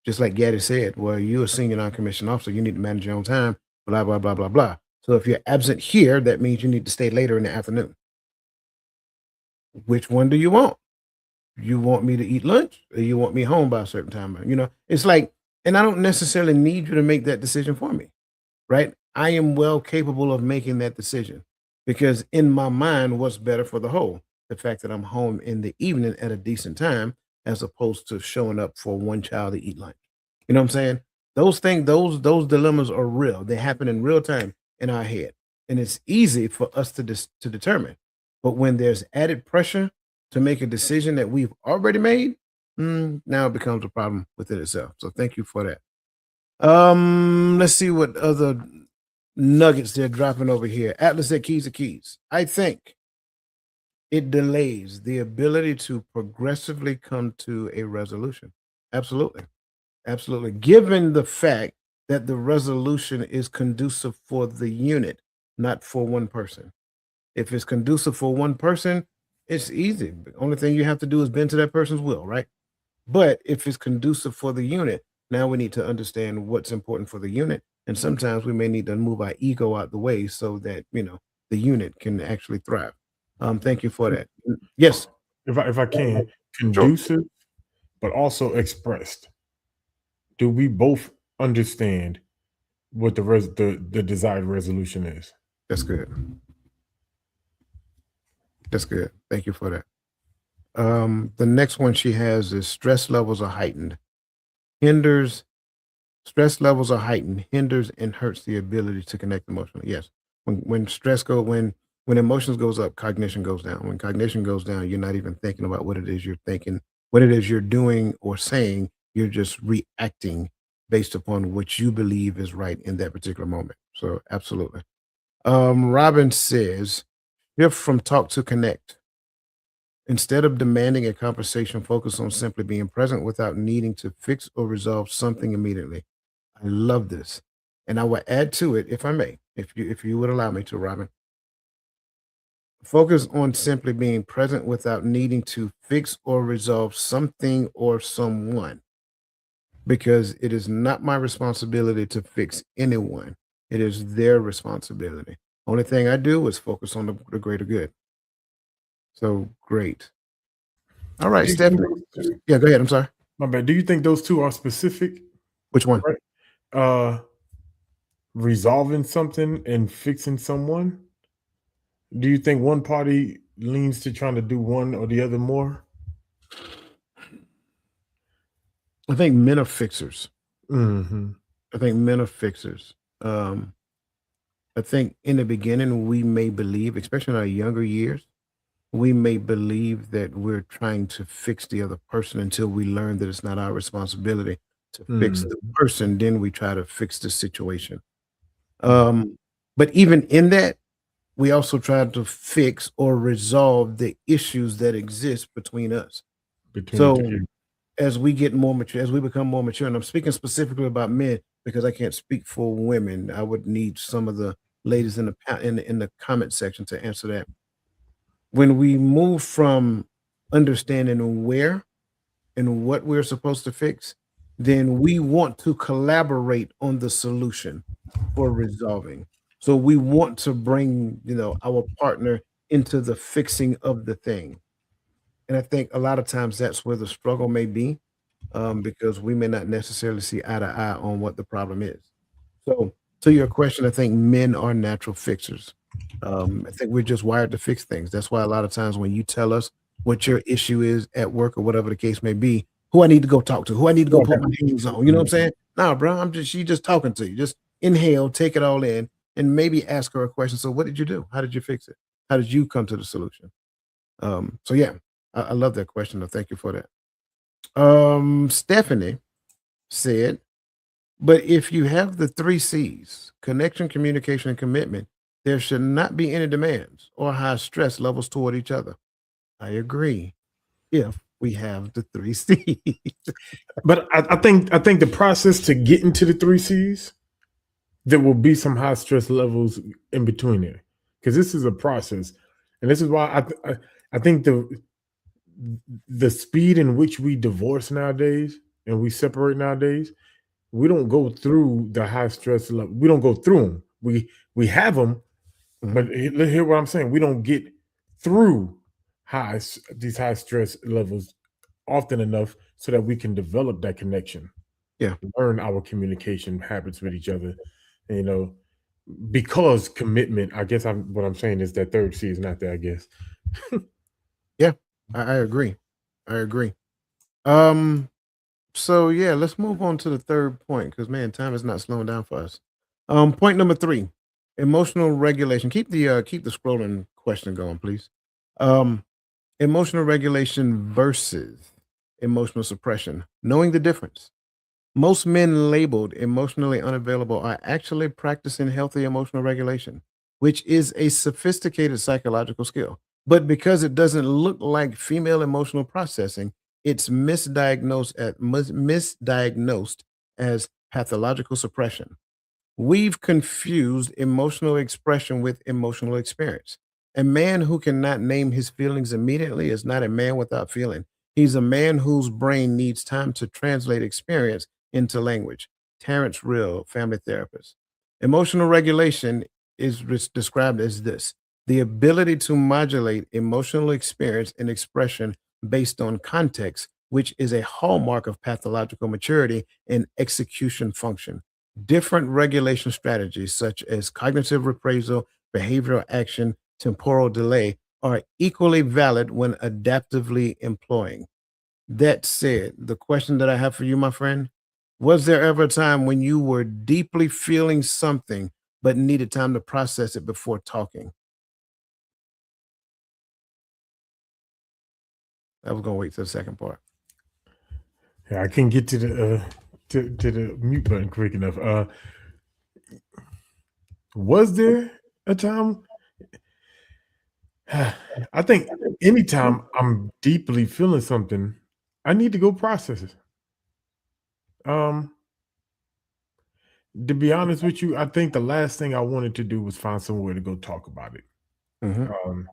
[SPEAKER 2] Just like Gaddy said, well, you're a senior non-commissioned officer, you need to manage your own time, blah, blah, blah, blah, blah. So if you're absent here, that means you need to stay later in the afternoon. Which one do you want? You want me to eat lunch or you want me home by a certain time? It's like, and I don't necessarily need you to make that decision for me, right? I am well capable of making that decision because in my mind, what's better for the whole? The fact that I'm home in the evening at a decent time, as opposed to showing up for one child to eat lunch. You know what I'm saying? Those things, those dilemmas are real. They happen in real time. in our head, and it's easy for us to determine. But when there's added pressure to make a decision that we've already made, now it becomes a problem within itself. So thank you for that. Let's see what other nuggets they're dropping over here. Atlas said keys are keys. I think it delays the ability to progressively come to a resolution. Absolutely. Absolutely. Given the fact that the resolution is conducive for the unit, not for one person. If it's conducive for one person, it's easy. The only thing you have to do is bend to that person's will, right? But if it's conducive for the unit, now we need to understand what's important for the unit. And sometimes we may need to move our ego out the way so that, the unit can actually thrive. Thank you for that. Yes.
[SPEAKER 3] If I can,
[SPEAKER 2] Sure.
[SPEAKER 3] conducive, but also expressed. Do we both understand what the desired resolution is?
[SPEAKER 2] That's good. That's good. Thank you for that. The next one she has is stress levels are heightened. Hinders Stress levels are heightened, hinders and hurts the ability to connect emotionally. Yes. When stress go when emotions goes up, cognition goes down. When cognition goes down, you're not even thinking about what it is you're thinking, what it is you're doing or saying. You're just reacting based upon what you believe is right in that particular moment. So absolutely. Robin says, shift from talk to connect. Instead of demanding a conversation, focus on simply being present without needing to fix or resolve something immediately. I love this. And I will add to it, if I may, if you would allow me to, Robin. Focus on simply being present without needing to fix or resolve something or someone, because it is not my responsibility to fix anyone. It is their responsibility. Only thing I do is focus on the greater good. So great. All right,
[SPEAKER 3] Do you think
[SPEAKER 2] Stephanie.
[SPEAKER 3] those two,
[SPEAKER 2] Yeah, go ahead. I'm sorry.
[SPEAKER 3] my bad. Do you think those two are specific?
[SPEAKER 2] Which one?
[SPEAKER 3] Right. Uh, resolving something and fixing someone. Do you think one party leans to trying to do one or the other more?
[SPEAKER 2] I think men are fixers.
[SPEAKER 3] Hmm.
[SPEAKER 2] I think men are fixers. I think in the beginning, we may believe, especially in our younger years, we may believe that we're trying to fix the other person until we learn that it's not our responsibility to fix the
[SPEAKER 3] Hmm.
[SPEAKER 2] person. Then we try to fix the situation. Um, but even in that, we also try to fix or resolve the issues that exist between us.
[SPEAKER 3] Between the
[SPEAKER 2] So
[SPEAKER 3] two.
[SPEAKER 2] as we get more mature, as we become more mature, and I'm speaking specifically about men because I can't speak for women. I would need some of the ladies in the comment section to answer that. When we move from understanding where and what we're supposed to fix, then we want to collaborate on the solution for resolving. So we want to bring, our partner into the fixing of the thing. And I think a lot of times that's where the struggle may be, because we may not necessarily see eye to eye on what the problem is. So, to your question, I think men are natural fixers. I think we're just wired to fix things. That's why a lot of times when you tell us what your issue is at work or whatever the case may be, who I need to go talk to, who I need to go put my hands on. You know what I'm saying? Nah, bro, she just talking to you. Just inhale, take it all in, and maybe ask her a question. So, what did you do? How did you fix it? How did you come to the solution? So yeah, I love that question. Though. Thank you for that. Stephanie said, but if you have the three C's, connection, communication, and commitment, there should not be any demands or high stress levels toward each other. I agree. If we have the three C's.
[SPEAKER 3] But I think the process to get into the three C's, there will be some high stress levels in between there, because this is a process, and this is why I think the speed in which we divorce nowadays and we separate nowadays, we don't go through the high stress level. We don't go through them. We have them, but
[SPEAKER 2] Mhm.
[SPEAKER 3] hear what I'm saying. We don't get through these high stress levels often enough so that we can develop that connection,
[SPEAKER 2] Yeah.
[SPEAKER 3] learn our communication habits with each other. And, because commitment, I guess what I'm saying is that third C is not there, I guess.
[SPEAKER 2] Yeah. I agree. I agree. Um, so yeah, let's move on to the third point because man, time is not slowing down for us. Point number three. Emotional regulation. Keep the scrolling question going, please. Um, Emotional regulation versus emotional suppression. Knowing the difference. Most men labeled emotionally unavailable are actually practicing healthy emotional regulation, which is a sophisticated psychological skill. But because it doesn't look like female emotional processing, it's misdiagnosed as pathological suppression. We've confused emotional expression with emotional experience. A man who cannot name his feelings immediately is not a man without feeling. He's a man whose brain needs time to translate experience into language. Terrence Real, family therapist. Emotional regulation is described as this: the ability to modulate emotional experience and expression based on context, which is a hallmark of pathological maturity and execution function. Different regulation strategies, such as cognitive reappraisal, behavioral action, temporal delay, are equally valid when adaptively employing. That said, the question that I have for you, my friend, was there ever a time when you were deeply feeling something but needed time to process it before talking? I was going to wait till the second part.
[SPEAKER 3] Yeah, I can't get to the mute button quick enough. Was there a time? I think anytime I'm deeply feeling something, I need to go process it. Um, to be honest with you, I think the last thing I wanted to do was find somewhere to go talk about it.
[SPEAKER 2] Mhm.
[SPEAKER 3] Um,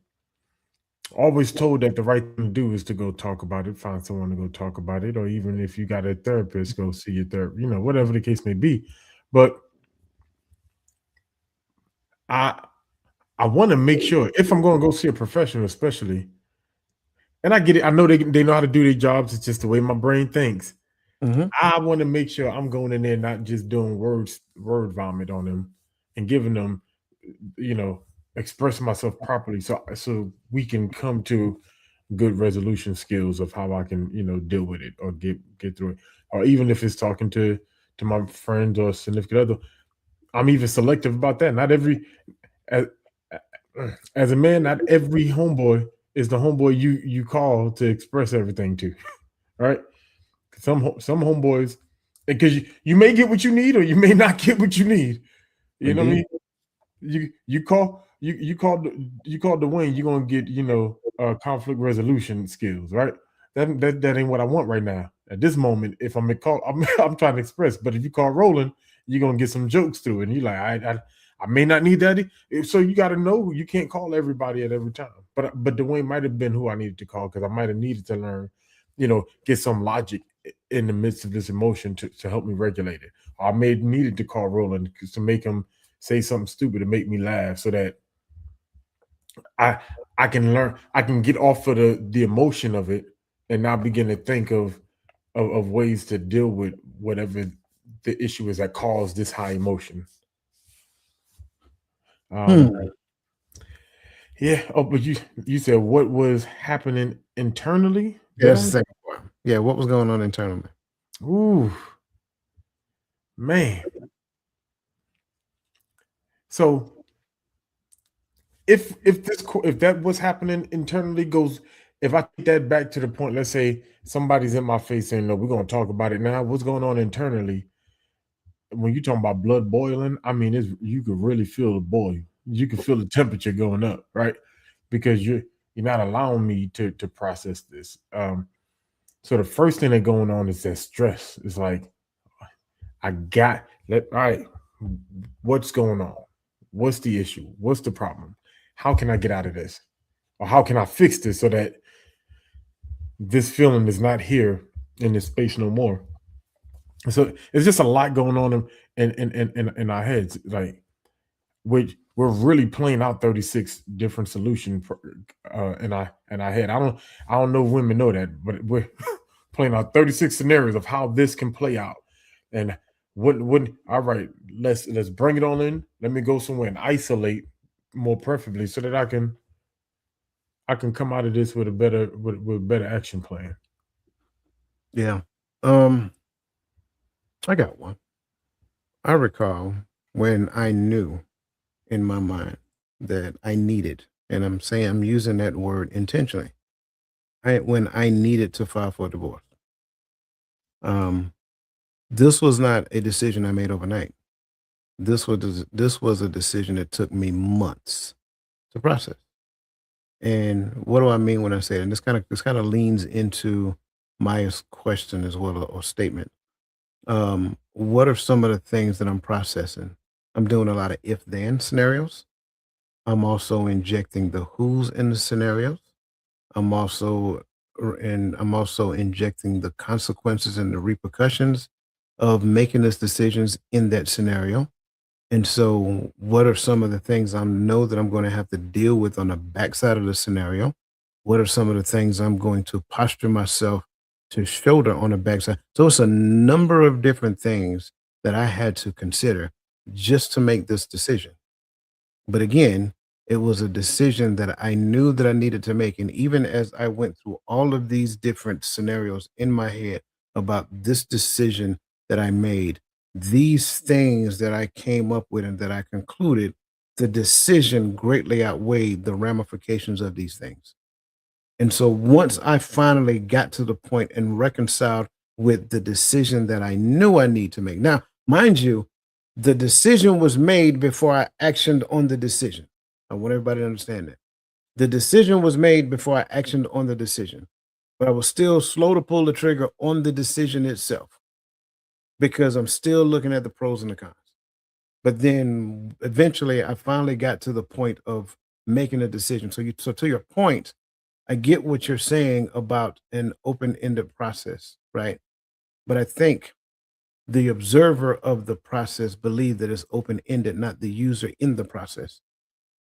[SPEAKER 3] Always told that the right thing to do is to go talk about it, find someone to go talk about it, or even if you got a therapist, go see your therapist, whatever the case may be. But I I want to make sure if I'm going to go see a professional, especially, and I get it, I know they know how to do their jobs. It's just the way my brain thinks.
[SPEAKER 2] Mhm.
[SPEAKER 3] I want to make sure I'm going in there not just doing word vomit on them and giving them, you know, expressing myself properly, so we can come to good resolution skills of how I can, deal with it or get through it. Or even if it's talking to my friends or significant other, I'm even selective about that. Not every as, as a man, not every homeboy is the homeboy you call to express everything to, right? Some homeboys, because you may get what you need or you may not get what you need. You know what I
[SPEAKER 2] Indeed.
[SPEAKER 3] mean? You call Dwayne, you're gonna get conflict resolution skills, right? That ain't what I want right now. At this moment, if I'm in call, I'm trying to express. But if you call Roland, you're gonna get some jokes through, and you're like, I may not need that. So you got to know you can't call everybody at every time. But Dwayne might have been who I needed to call because I might have needed to learn, get some logic in the midst of this emotion to help me regulate it. Or I may have needed to call Roland to make him say something stupid to make me laugh so that I I can learn, I can get off of the emotion of it and now begin to think of ways to deal with whatever the issue is that caused this high emotion. Um
[SPEAKER 2] Hmm.
[SPEAKER 3] yeah, oh, but you said what was happening internally?
[SPEAKER 2] Yeah,
[SPEAKER 3] Did
[SPEAKER 2] that's the
[SPEAKER 3] I?
[SPEAKER 2] second part. Yeah, what was going on internally?
[SPEAKER 3] Ooh, man. So if that was happening internally goes, if I take that back to the point, let's say somebody's in my face saying, no, we're gonna talk about it now. What's going on internally? When you talking about blood boiling, I mean, you could really feel the boil. You can feel the temperature going up, right? Because you're not allowing me to process this. So the first thing that going on is that stress. It's like all right, what's going on? What's the issue? What's the problem? How can I get out of this? Or how can I fix this so that this feeling is not here in this space no more? So it's just a lot going on in our heads. Like we're really playing out 36 different solutions in our head. I don't know if women know that, but we're playing out 36 scenarios of how this can play out. And wouldn't all right, let's bring it on in. Let me go somewhere and isolate more preferably so that I can come out of this with a better action plan.
[SPEAKER 2] Yeah. Um, I got one. I recall when I knew in my mind that I needed, and I'm using that word intentionally. When I needed to file for a divorce. Um, this was not a decision I made overnight. This was a decision that took me months to process. And what do I mean when I say that? And this kind of leans into Maya's question as well, or statement. What are some of the things that I'm processing? I'm doing a lot of if then scenarios. I'm also injecting the who's in the scenarios. I'm also injecting the consequences and the repercussions of making those decisions in that scenario. And so, what are some of the things I know that I'm going to have to deal with on the backside of the scenario? What are some of the things I'm going to posture myself to shoulder on the backside? So, it's a number of different things that I had to consider just to make this decision. But again, it was a decision that I knew that I needed to make. And even as I went through all of these different scenarios in my head about this decision that I made, these things that I came up with and that I concluded, the decision greatly outweighed the ramifications of these things. And so once I finally got to the point and reconciled with the decision that I knew I need to make. Now, mind you, the decision was made before I actioned on the decision. I want everybody to understand that. The decision was made before I actioned on the decision, but I was still slow to pull the trigger on the decision itself because I'm still looking at the pros and the cons. But then eventually I finally got to the point of making a decision. So to your point, I get what you're saying about an open-ended process, right? But I think the observer of the process believe that it's open-ended, not the user in the process.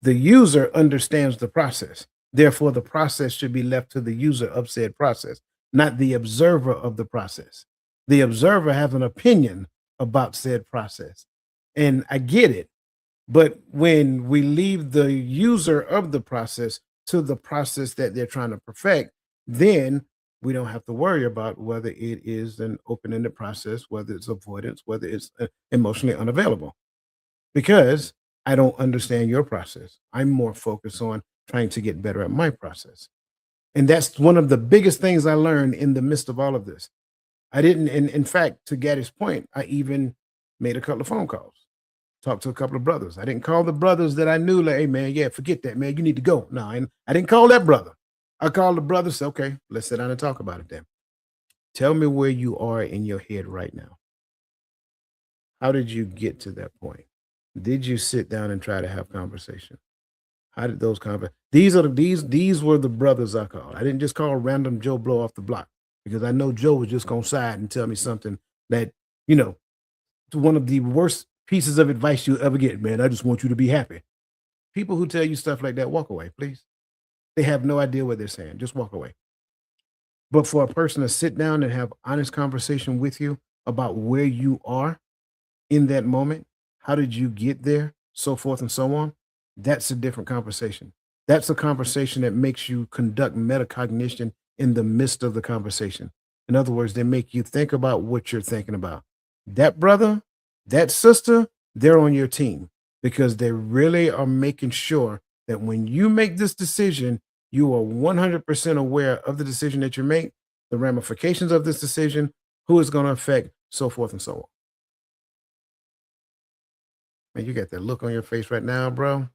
[SPEAKER 2] The user understands the process. Therefore, the process should be left to the user of said process, not the observer of the process. The observer has an opinion about said process. And I get it. But when we leave the user of the process to the process that they're trying to perfect, then we don't have to worry about whether it is an open-ended process, whether it's avoidance, whether it's emotionally unavailable, because I don't understand your process. I'm more focused on trying to get better at my process. And that's one of the biggest things I learned in the midst of all of this. I didn't, and in fact, to Gaddy's point, I even made a couple of phone calls, talked to a couple of brothers. I didn't call the brothers that I knew, like, hey, man, yeah, forget that, man. You need to go. No, and I didn't call that brother. I called the brother, said, okay, let's sit down and talk about it then. Tell me where you are in your head right now. How did you get to that point? Did you sit down and try to have conversation? How did those these were the brothers I called. I didn't just call random Joe Blow off the block because I know Joe was just gonna side and tell me something that, one of the worst pieces of advice you ever get, man. I just want you to be happy. People who tell you stuff like that, walk away, please. They have no idea what they're saying. Just walk away. But for a person to sit down and have honest conversation with you about where you are in that moment, how did you get there, so forth and so on, that's a different conversation. That's a conversation that makes you conduct metacognition in the midst of the conversation. In other words, they make you think about what you're thinking about. That brother, that sister, they're on your team because they really are making sure that when you make this decision, you are 100% aware of the decision that you make, the ramifications of this decision, who it's going to affect, so forth and so on. Man, you got that look on your face right now, bro.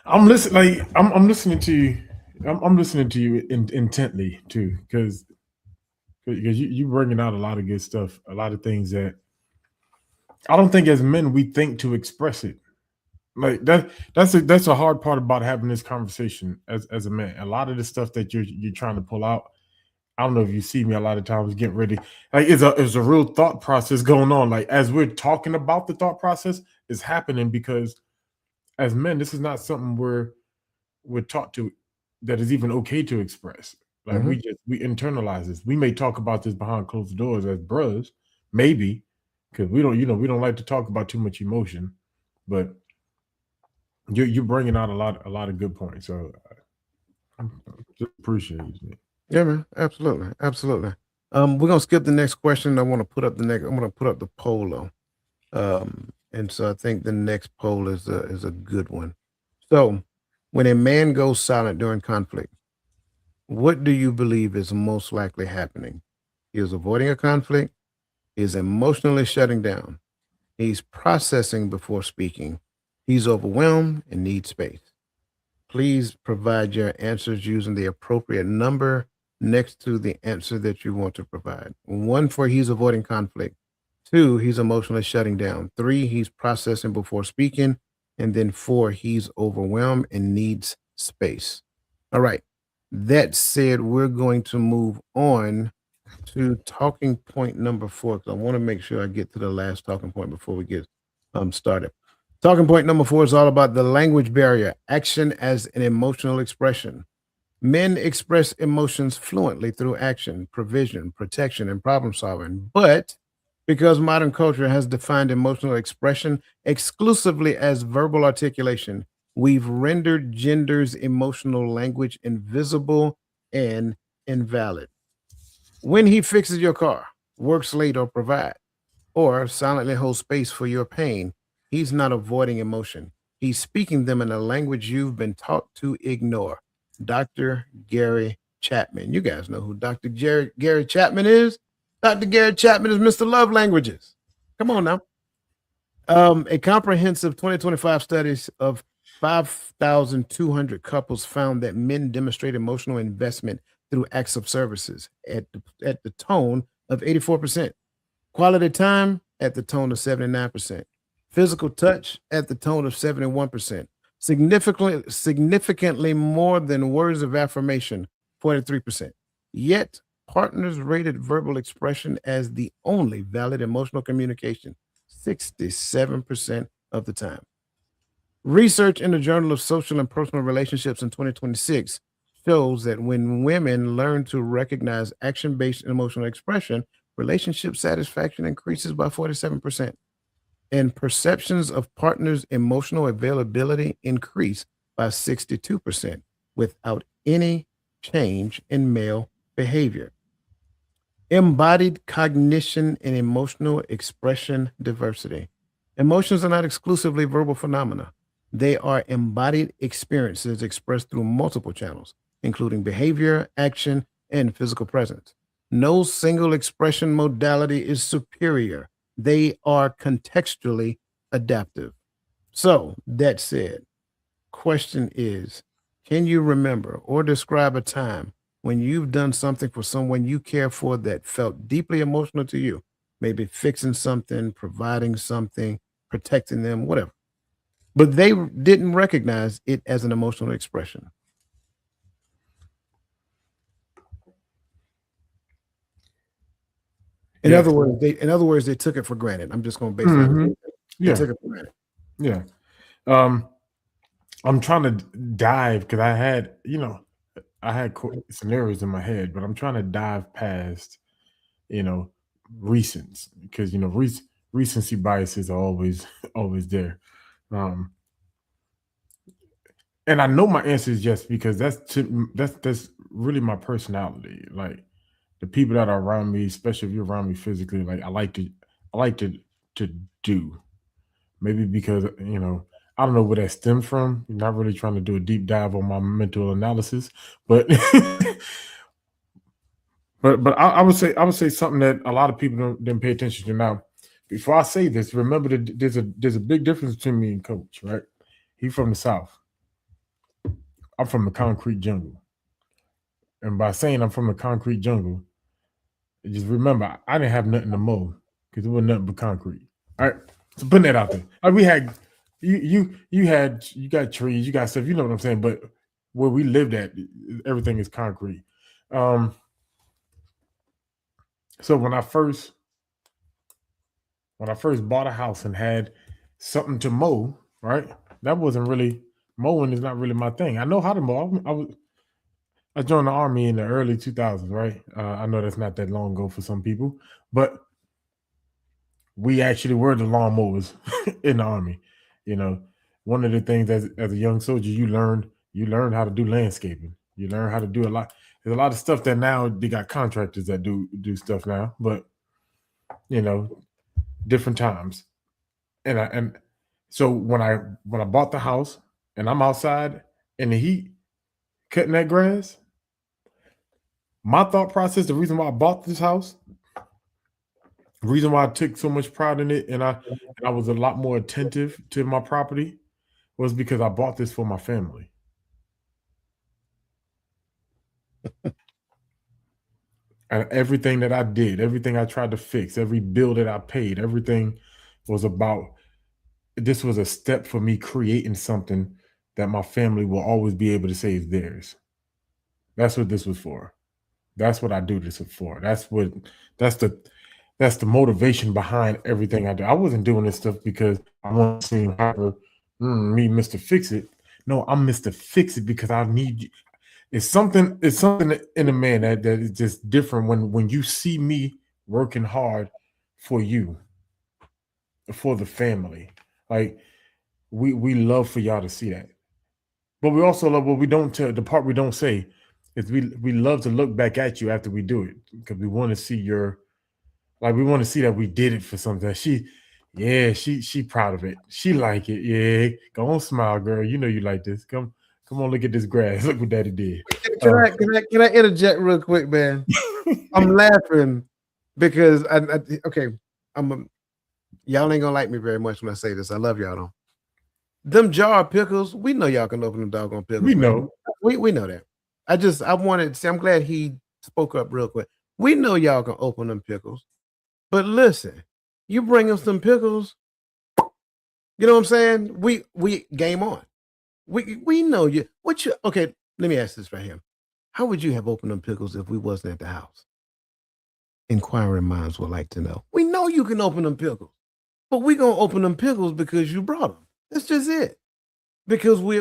[SPEAKER 3] I'm listening. Like I'm listening to you. I'm listening to you intently too, because you bringing out a lot of good stuff, a lot of things that I don't think as men we think to express it. Like that's a hard part about having this conversation as a man. A lot of the stuff that you're trying to pull out. I don't know if you see me a lot of times getting ready. Like it's a real thought process going on. Like as we're talking about the thought process, is happening because as men, this is not something we're taught to that is even okay to express. Like
[SPEAKER 2] Mhm.
[SPEAKER 3] we internalize this. We may talk about this behind closed doors as brothers, maybe, because we don't like to talk about too much emotion, but you're bringing out a lot of good points. So I just appreciate you.
[SPEAKER 2] Yeah, man. Absolutely. Absolutely. We're gonna skip the next question. I'm gonna put up the poll though. And so I think the next poll is a good one. So, when a man goes silent during conflict, what do you believe is most likely happening? He is avoiding a conflict, he is emotionally shutting down, he's processing before speaking, he's overwhelmed and needs space. Please provide your answers using the appropriate number next to the answer that you want to provide. One for he's avoiding conflict. Two, he's emotionally shutting down. Three, he's processing before speaking. And then four, he's overwhelmed and needs space. All right. That said, we're going to move on to talking point number four, because I want to make sure I get to the last talking point before we get started. Talking point number four is all about the language barrier, action as an emotional expression. Men express emotions fluently through action, provision, protection, and problem solving. But because modern culture has defined emotional expression exclusively as verbal articulation, we've rendered gender's emotional language invisible and invalid. When he fixes your car, works late, or provides, or silently holds space for your pain, he's not avoiding emotion. He's speaking them in a language you've been taught to ignore. Dr. Gary Chapman. You guys know who Gary Chapman is? Dr. Gary Chapman is Mr. Love Languages. Come on now. A comprehensive 2025 studies of 5,200 couples found that men demonstrate emotional investment through acts of services at the tone of 84%. Quality time at the tone of 79%. Physical touch at the tone of 71%. Significantly more than words of affirmation, 43%. Yet, partners rated verbal expression as the only valid emotional communication, 67% of the time. Research in the Journal of Social and Personal Relationships in 2026 shows that when women learn to recognize action based emotional expression, relationship satisfaction increases by 47%, and perceptions of partners' emotional availability increase by 62% without any change in male behavior. Embodied cognition and emotional expression diversity. Emotions are not exclusively verbal phenomena. They are embodied experiences expressed through multiple channels, including behavior, action, and physical presence. No single expression modality is superior. They are contextually adaptive. So, that said, question is, can you remember or describe a time when you've done something for someone you care for that felt deeply emotional to you? Maybe fixing something, providing something, protecting them, whatever. But they didn't recognize it as an emotional expression. In
[SPEAKER 3] Yeah.
[SPEAKER 2] other words, they took it for granted. I'm just going to base that.
[SPEAKER 3] Mhm.
[SPEAKER 2] They
[SPEAKER 3] Yeah.
[SPEAKER 2] took it for granted.
[SPEAKER 3] Yeah. I'm trying to dive because I had scenarios in my head, but I'm trying to dive past, you know, recents because recency biases are always always there. Um, and I know my answer is yes because that's really my personality. Like the people that are around me, especially if you're around me physically, like I like to do. Maybe because I don't know where that stems from. Not really trying to do a deep dive on my mental analysis, but but I would say something that a lot of people didn't pay attention to. Now, before I say this, remember that there's a big difference between me and Coach, right? He's from the South. I'm from the concrete jungle, and by saying I'm from the concrete jungle, just remember I didn't have nothing to mow because it wasn't nothing but concrete. All right, so putting that out there, like we had you got trees, you got stuff, you know what I'm saying, but where we lived at, everything is concrete. Um, so when I first bought a house and had something to mow, right? That wasn't really mowing is not really my thing. I know how to mow. I joined the army in the early 2000s, right? I know that's not that long ago for some people, but we actually were the lawnmowers in the army. You know, one of the things as a young soldier you learn how to do landscaping. You learn how to do a lot. There's a lot of stuff that now they got contractors that do stuff now, but you know, different times. and so when I bought the house and I'm outside in the heat cutting that grass, my thought process, the reason why I bought this house, the reason why I took so much pride in it, and I was a lot more attentive to my property was because I bought this for my family. And everything that I did, everything I tried to fix, every bill that I paid, everything was about this was a step for me creating something that my family will always be able to say is theirs. That's what this was for. That's what I do this for. That's the that's the motivation behind everything I do. I wasn't doing this stuff because I want to seem hyper, me, Mr. Fix It. No, I'm Mr. Fix It because I need you. It's something in a man that is just different when you see me working hard for you, for the family. Like we love for y'all to see that. But we also love what we don't tell the part we don't say is we love to look back at you after we do it because we want to see we want to see that we did it for something. She proud of it. She like it. Yeah. Go on, smile, girl. You know you like this. Come on, look at this grass. Look what daddy did.
[SPEAKER 2] Can I interject real quick, man? I'm laughing because y'all ain't gonna like me very much when I say this. I love y'all though. Them jar of pickles, we know y'all can open them doggone pickles.
[SPEAKER 3] We know.
[SPEAKER 2] We know that. I wanted to say I'm glad he spoke up real quick. We know y'all can open them pickles, but listen, you bring us some pickles, you know what I'm saying? We game on. We know you. Okay, let me ask this right here. How would you have opened them pickles if we wasn't at the house? Inquiring minds would like to know. We know you can open them pickles, but we gonna open them pickles because you brought them. That's just it. Because we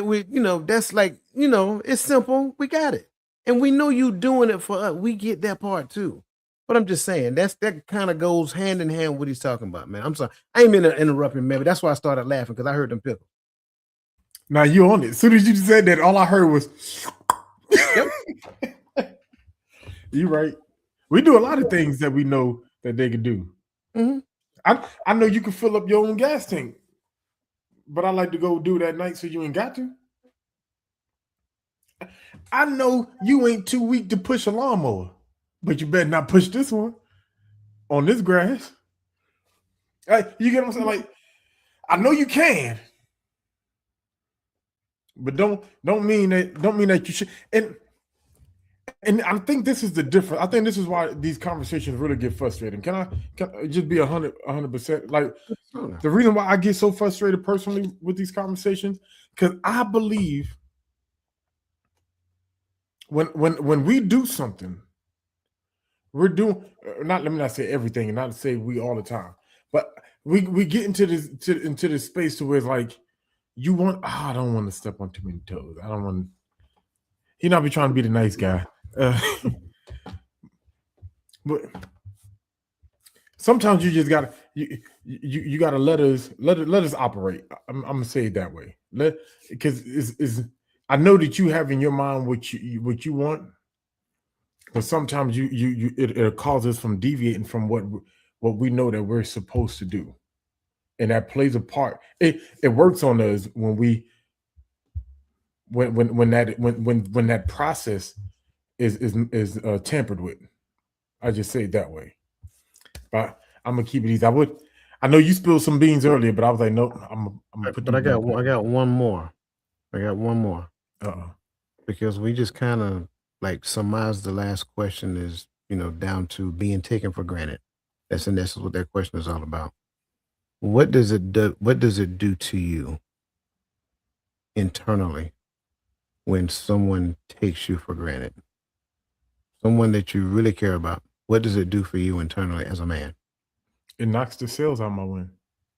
[SPEAKER 2] that's like, it's simple. We got it. And we know you doing it for us. We get that part too. But I'm just saying that kind of goes hand in hand with what he's talking about, man. I'm sorry. I ain't mean to interrupt him, man. But that's why I started laughing because I heard them pickles.
[SPEAKER 3] Now you on it. As soon as you said that, all I heard was yep. You right. We do a lot of things that we know that they can do.
[SPEAKER 2] Mm-hmm.
[SPEAKER 3] I know you can fill up your own gas tank, but I like to go do that night so you ain't got to. I know you ain't too weak to push a lawnmower, but you better not push this one on this grass. You get what I'm saying? Like, I know you can, but don't mean that you should. And I think this is the difference. I think this is why these conversations really get frustrating. Can I just be 100%? Like, the reason why I get so frustrated personally with these conversations, because I believe when we do something, we're doing let me not say everything and not say we all the time, but we get into this space to where it's like I don't want to step on too many toes. I don't want. He not be trying to be the nice guy. But sometimes you just gotta you gotta let us operate. I'm gonna say it that way. Because I know that you have in your mind what you want, but sometimes it causes us from deviating from what we know that we're supposed to do, and that plays a part. It works on us when that process is tampered with. I just say it that way. But I'm gonna keep it easy. I know you spilled some beans earlier, but I was like, nope. I'm gonna put.
[SPEAKER 2] But I got one more. Because we just kind of like surmised the last question is down to being taken for granted. That's in essence what that question is all about. What does it do? What does it do to you internally when someone takes you for granted? Someone that you really care about. What does it do for you internally as a man?
[SPEAKER 3] It knocks the sails out my wind.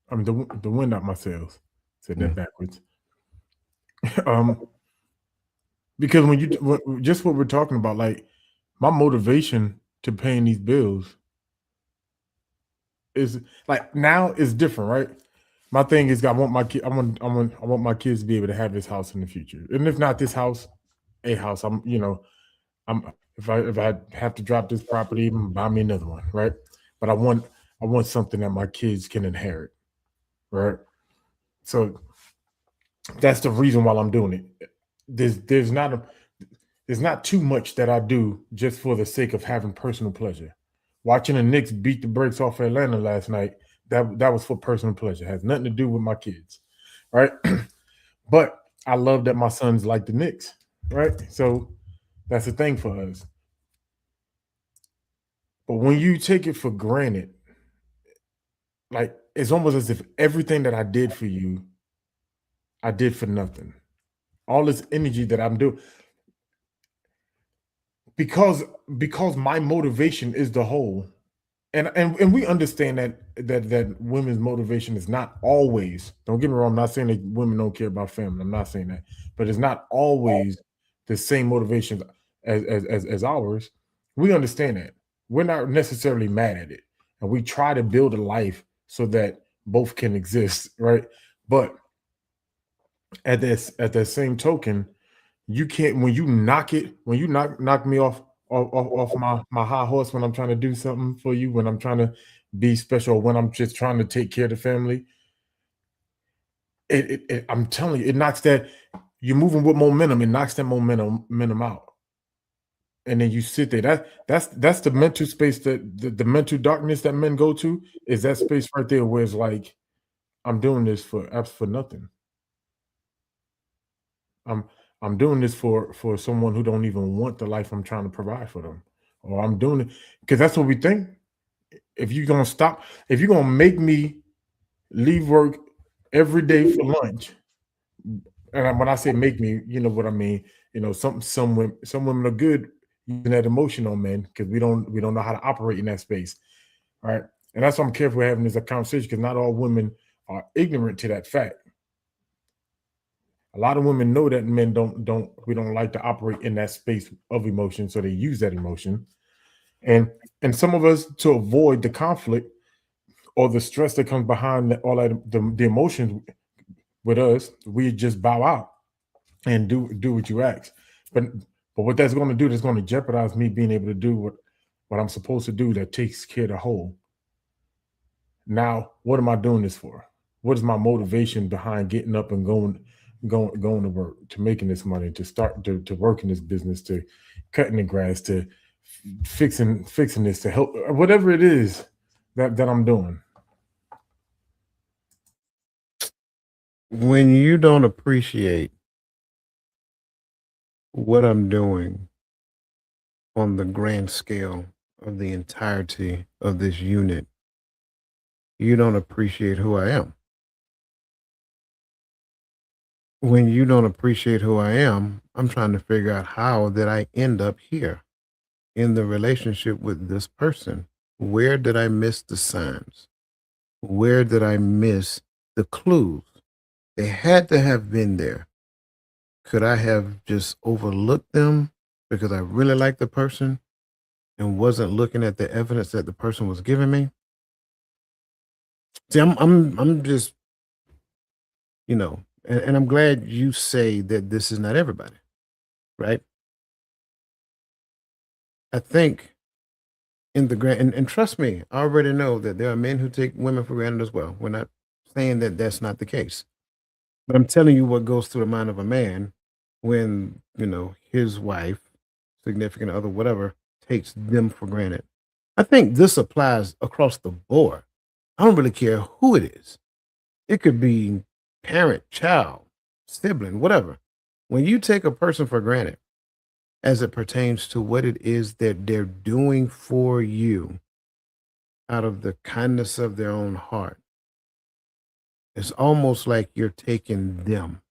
[SPEAKER 3] I mean, the wind out my sails. Said that backwards. Because just what we're talking about, like my motivation to paying these bills is like now is different, right? My thing is I want my my kids to be able to have this house in the future, and if not this house, a house. If I have to drop this property, buy me another one, right? But I want something that my kids can inherit. right? So that's the reason why I'm doing it. There's not too much that I do just for the sake of having personal pleasure. Watching the Knicks beat the brakes off Atlanta last night, that was for personal pleasure. It has nothing to do with my kids, right? But I love that my sons like the Knicks, right? So that's the thing for us. But when you take it for granted, like it's almost as if everything that I did for you, I did for nothing. All this energy that I'm doing because because my motivation is the whole. And we understand that women's motivation is not always, don't get me wrong, I'm not saying that women don't care about family. I'm not saying that, but it's not always the same motivation as ours. We understand that. We're not necessarily mad at it. And we try to build a life so that both can exist, right? But at that same token, you can't when you knock it, when you knock me off my high horse when I'm trying to do something for you, when I'm trying to be special, when I'm just trying to take care of the family. I'm telling you, it knocks that you're moving with momentum, it knocks that momentum out. And then you sit there. That's the mental space that the mental darkness that men go to is that space right there where it's like, I'm doing this for nothing. I'm I'm doing this for someone who don't even want the life I'm trying to provide for them. Or I'm doing it because that's what we think. If you're gonna make me leave work every day for lunch, and when I say make me, you know what I mean. You know, some women are good using that emotion on men because we don't know how to operate in that space, right? And that's why I'm careful having this conversation because not all women are ignorant to that fact. A lot of women know that men don't like to operate in that space of emotion, so they use that emotion. And and some of us, to avoid the conflict or the stress that comes behind all that the emotions with us, we just bow out and do what you ask. But but what that's going to do is going to jeopardize me being able to do what I'm supposed to do that takes care of the whole. Now, what am I doing this for? What is my motivation behind getting up and going to work, to making this money, to start to work in this business, to cutting the grass, to fixing this, to help whatever it is that I'm doing.
[SPEAKER 2] When you don't appreciate what I'm doing on the grand scale of the entirety of this unit, you don't appreciate who I am. When you don't appreciate who I am, I'm trying to figure out how did I end up here in the relationship with this person? Where did I miss the signs? Where did I miss the clues? They had to have been there. Could I have just overlooked them because I really liked the person and wasn't looking at the evidence that the person was giving me? See, I'm just, and I'm glad you say that this is not everybody, right? I think in the grand, and trust me, I already know that there are men who take women for granted as well. We're not saying that that's not the case, but I'm telling you what goes through the mind of a man when, his wife, significant other, whatever, takes them for granted. I think this applies across the board. I don't really care who it is. It could be parent, child, sibling, whatever. When you take a person for granted as it pertains to what it is that they're doing for you out of the kindness of their own heart, it's almost like you're taking them,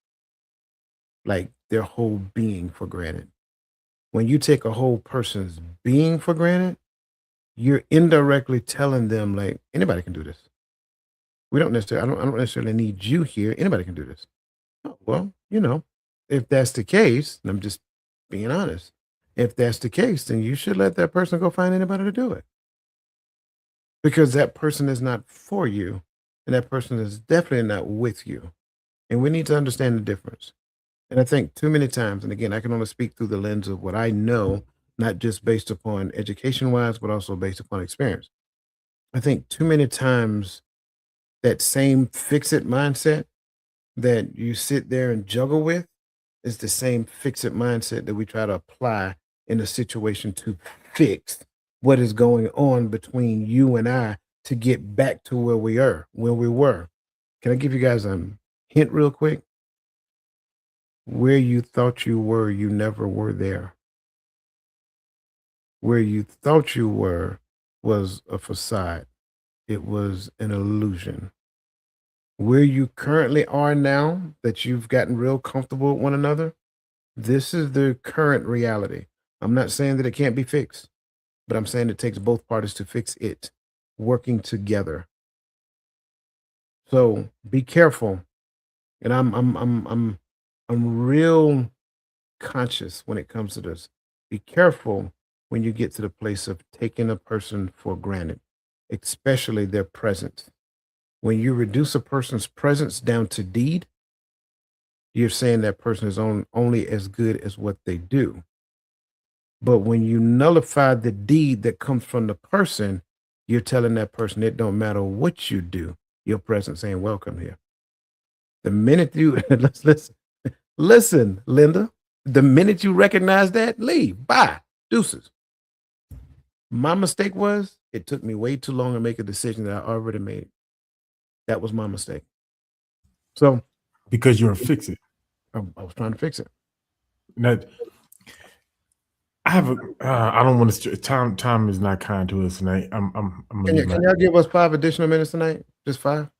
[SPEAKER 2] like their whole being, for granted. When you take a whole person's being for granted, you're indirectly telling them, like, anybody can do this. We don't necessarily, I don't necessarily need you here. Anybody can do this. Oh, well, if that's the case, and I'm just being honest, if that's the case, then you should let that person go find anybody to do it because that person is not for you and that person is definitely not with you. And we need to understand the difference. And I think too many times, and again, I can only speak through the lens of what I know, not just based upon education wise, but also based upon experience. I think too many times that same fix-it mindset that you sit there and juggle with is the same fix-it mindset that we try to apply in a situation to fix what is going on between you and I to get back to where we were. Can I give you guys a hint real quick? Where you thought you were, you never were there. Where you thought you were was a facade. It was an illusion. Where you currently are now, that you've gotten real comfortable with one another, this is the current reality. I'm not saying that it can't be fixed, but I'm saying it takes both parties to fix it, working together. So be careful. And I'm real conscious when it comes to this. Be careful when you get to the place of taking a person for granted, especially their presence. When you reduce a person's presence down to deed, you're saying that person is only as good as what they do. But when you nullify the deed that comes from the person, you're telling that person it don't matter what you do, your presence ain't welcome here. The minute you let's listen, Linda. The minute you recognize that, leave. Bye. Deuces. My mistake was it took me way too long to make a decision that I already made. That was my mistake. So
[SPEAKER 3] because you're a fix it.
[SPEAKER 2] I was trying to fix it.
[SPEAKER 3] That I have a. I don't want to. Time is not kind to us tonight. I'm
[SPEAKER 2] Can y'all give us 5 additional minutes tonight? Just 5?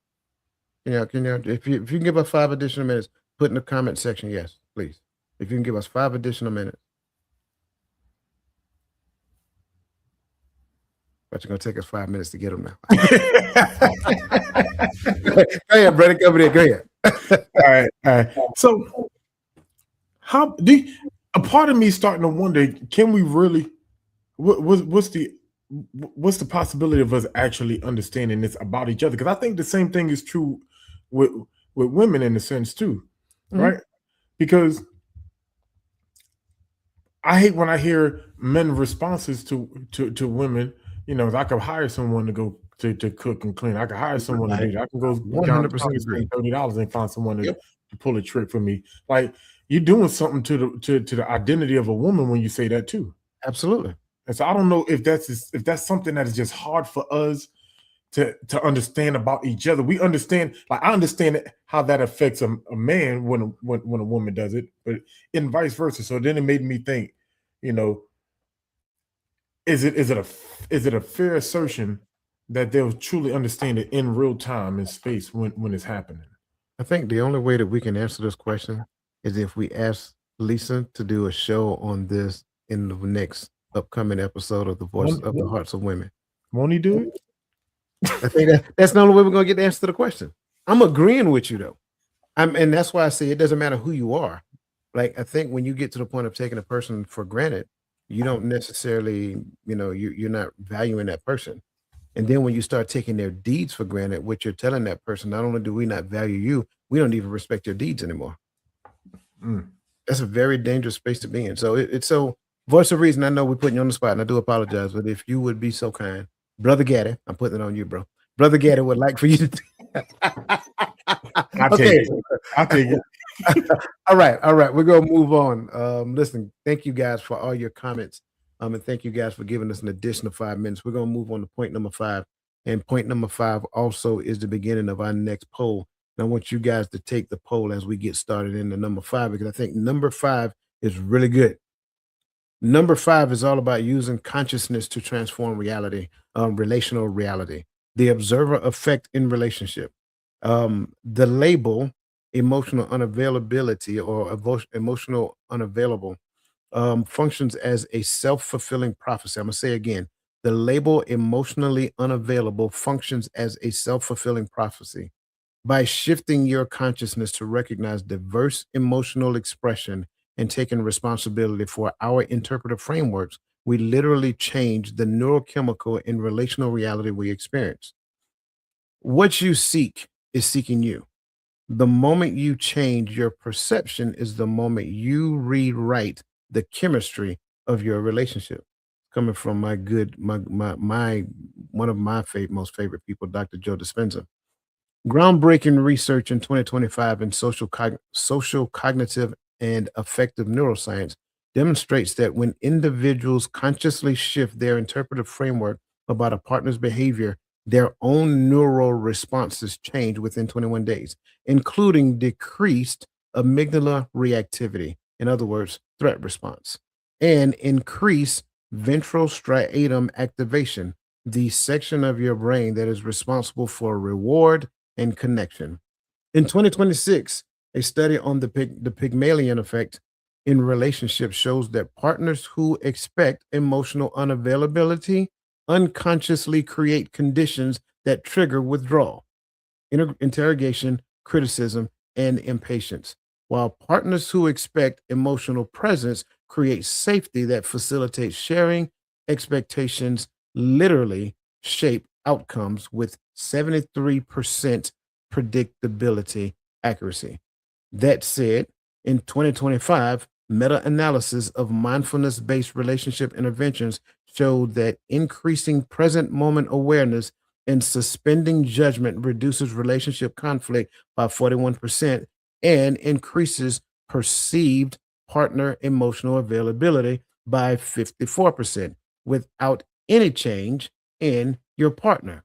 [SPEAKER 2] Can y'all if you can give us 5 additional minutes, put in the comment section, yes, please. If you can give us 5 additional minutes. But you're gonna take us 5 minutes to get them now. Go ahead, brother. Go over there. Go ahead.
[SPEAKER 3] All right. So, how do you, a part of me starting to wonder? Can we really? What's the possibility of us actually understanding this about each other? Because I think the same thing is true with women in a sense too, right? Because I hate when I hear men responses to women. You know, I could hire someone to go to cook and clean. I could hire someone to do that. I can go
[SPEAKER 2] 100%
[SPEAKER 3] and
[SPEAKER 2] agree.
[SPEAKER 3] spend $30 and find someone to,
[SPEAKER 2] Yep.
[SPEAKER 3] to pull a trick for me. Like you're doing something to the identity of a woman when you say that too.
[SPEAKER 2] Absolutely.
[SPEAKER 3] And so I don't know if that's something that is just hard for us to understand about each other. We understand, like I understand how that affects a man when a woman does it, but in vice versa. So then it made me think, you know, is it a fair assertion that they'll truly understand it in real time in space when it's happening?
[SPEAKER 2] I think the only way that we can answer this question is if we ask Lisa to do a show on this in the next upcoming episode of The Voice of the Hearts of Women.
[SPEAKER 3] Won't he do it?
[SPEAKER 2] I think that's the only way we're gonna get the answer to the question. I'm agreeing with you though. And that's why I say it doesn't matter who you are. Like I think when you get to the point of taking a person for granted, you don't necessarily, you're not valuing that person. And then when you start taking their deeds for granted, what you're telling that person, not only do we not value you, we don't even respect your deeds anymore. That's a very dangerous space to be in. So it's so voice of reason. I know we're putting you on the spot, and I do apologize, but if you would be so kind, Brother Gaddy, I'm putting it on you, bro. Brother Gaddy would like for you to.
[SPEAKER 3] I'll take it.
[SPEAKER 2] All right. We're gonna move on. Listen, thank you guys for all your comments. And thank you guys for giving us an additional 5 minutes. We're gonna move on to point number 5. And point number 5 also is the beginning of our next poll. And I want you guys to take the poll as we get started into number 5, because I think number 5 is really good. Number 5 is all about using consciousness to transform reality, relational reality, the observer effect in relationship. The label emotional unavailability or emotional unavailable functions as a self-fulfilling prophecy. I'm going to say again, the label emotionally unavailable functions as a self-fulfilling prophecy. By shifting your consciousness to recognize diverse emotional expression and taking responsibility for our interpretive frameworks, we literally change the neurochemical and relational reality we experience. What you seek is seeking you. The moment you change your perception is the moment you rewrite the chemistry of your relationship. Coming from my one of my most favorite people, Dr. Joe Dispenza. Groundbreaking research in 2025 in social cognitive and affective neuroscience demonstrates that when individuals consciously shift their interpretive framework about a partner's behavior, their own neural responses change within 21 days, including decreased amygdala reactivity, in other words, threat response, and increased ventral striatum activation, the section of your brain that is responsible for reward and connection. In 2026, a study on the Pygmalion effect in relationships shows that partners who expect emotional unavailability unconsciously create conditions that trigger withdrawal, interrogation, criticism, and impatience, while partners who expect emotional presence create safety that facilitates sharing. Expectations literally shape outcomes with 73% predictability accuracy. That said, in 2025, meta analysis of mindfulness based relationship interventions showed that increasing present moment awareness and suspending judgment reduces relationship conflict by 41% and increases perceived partner emotional availability by 54% without any change in your partner.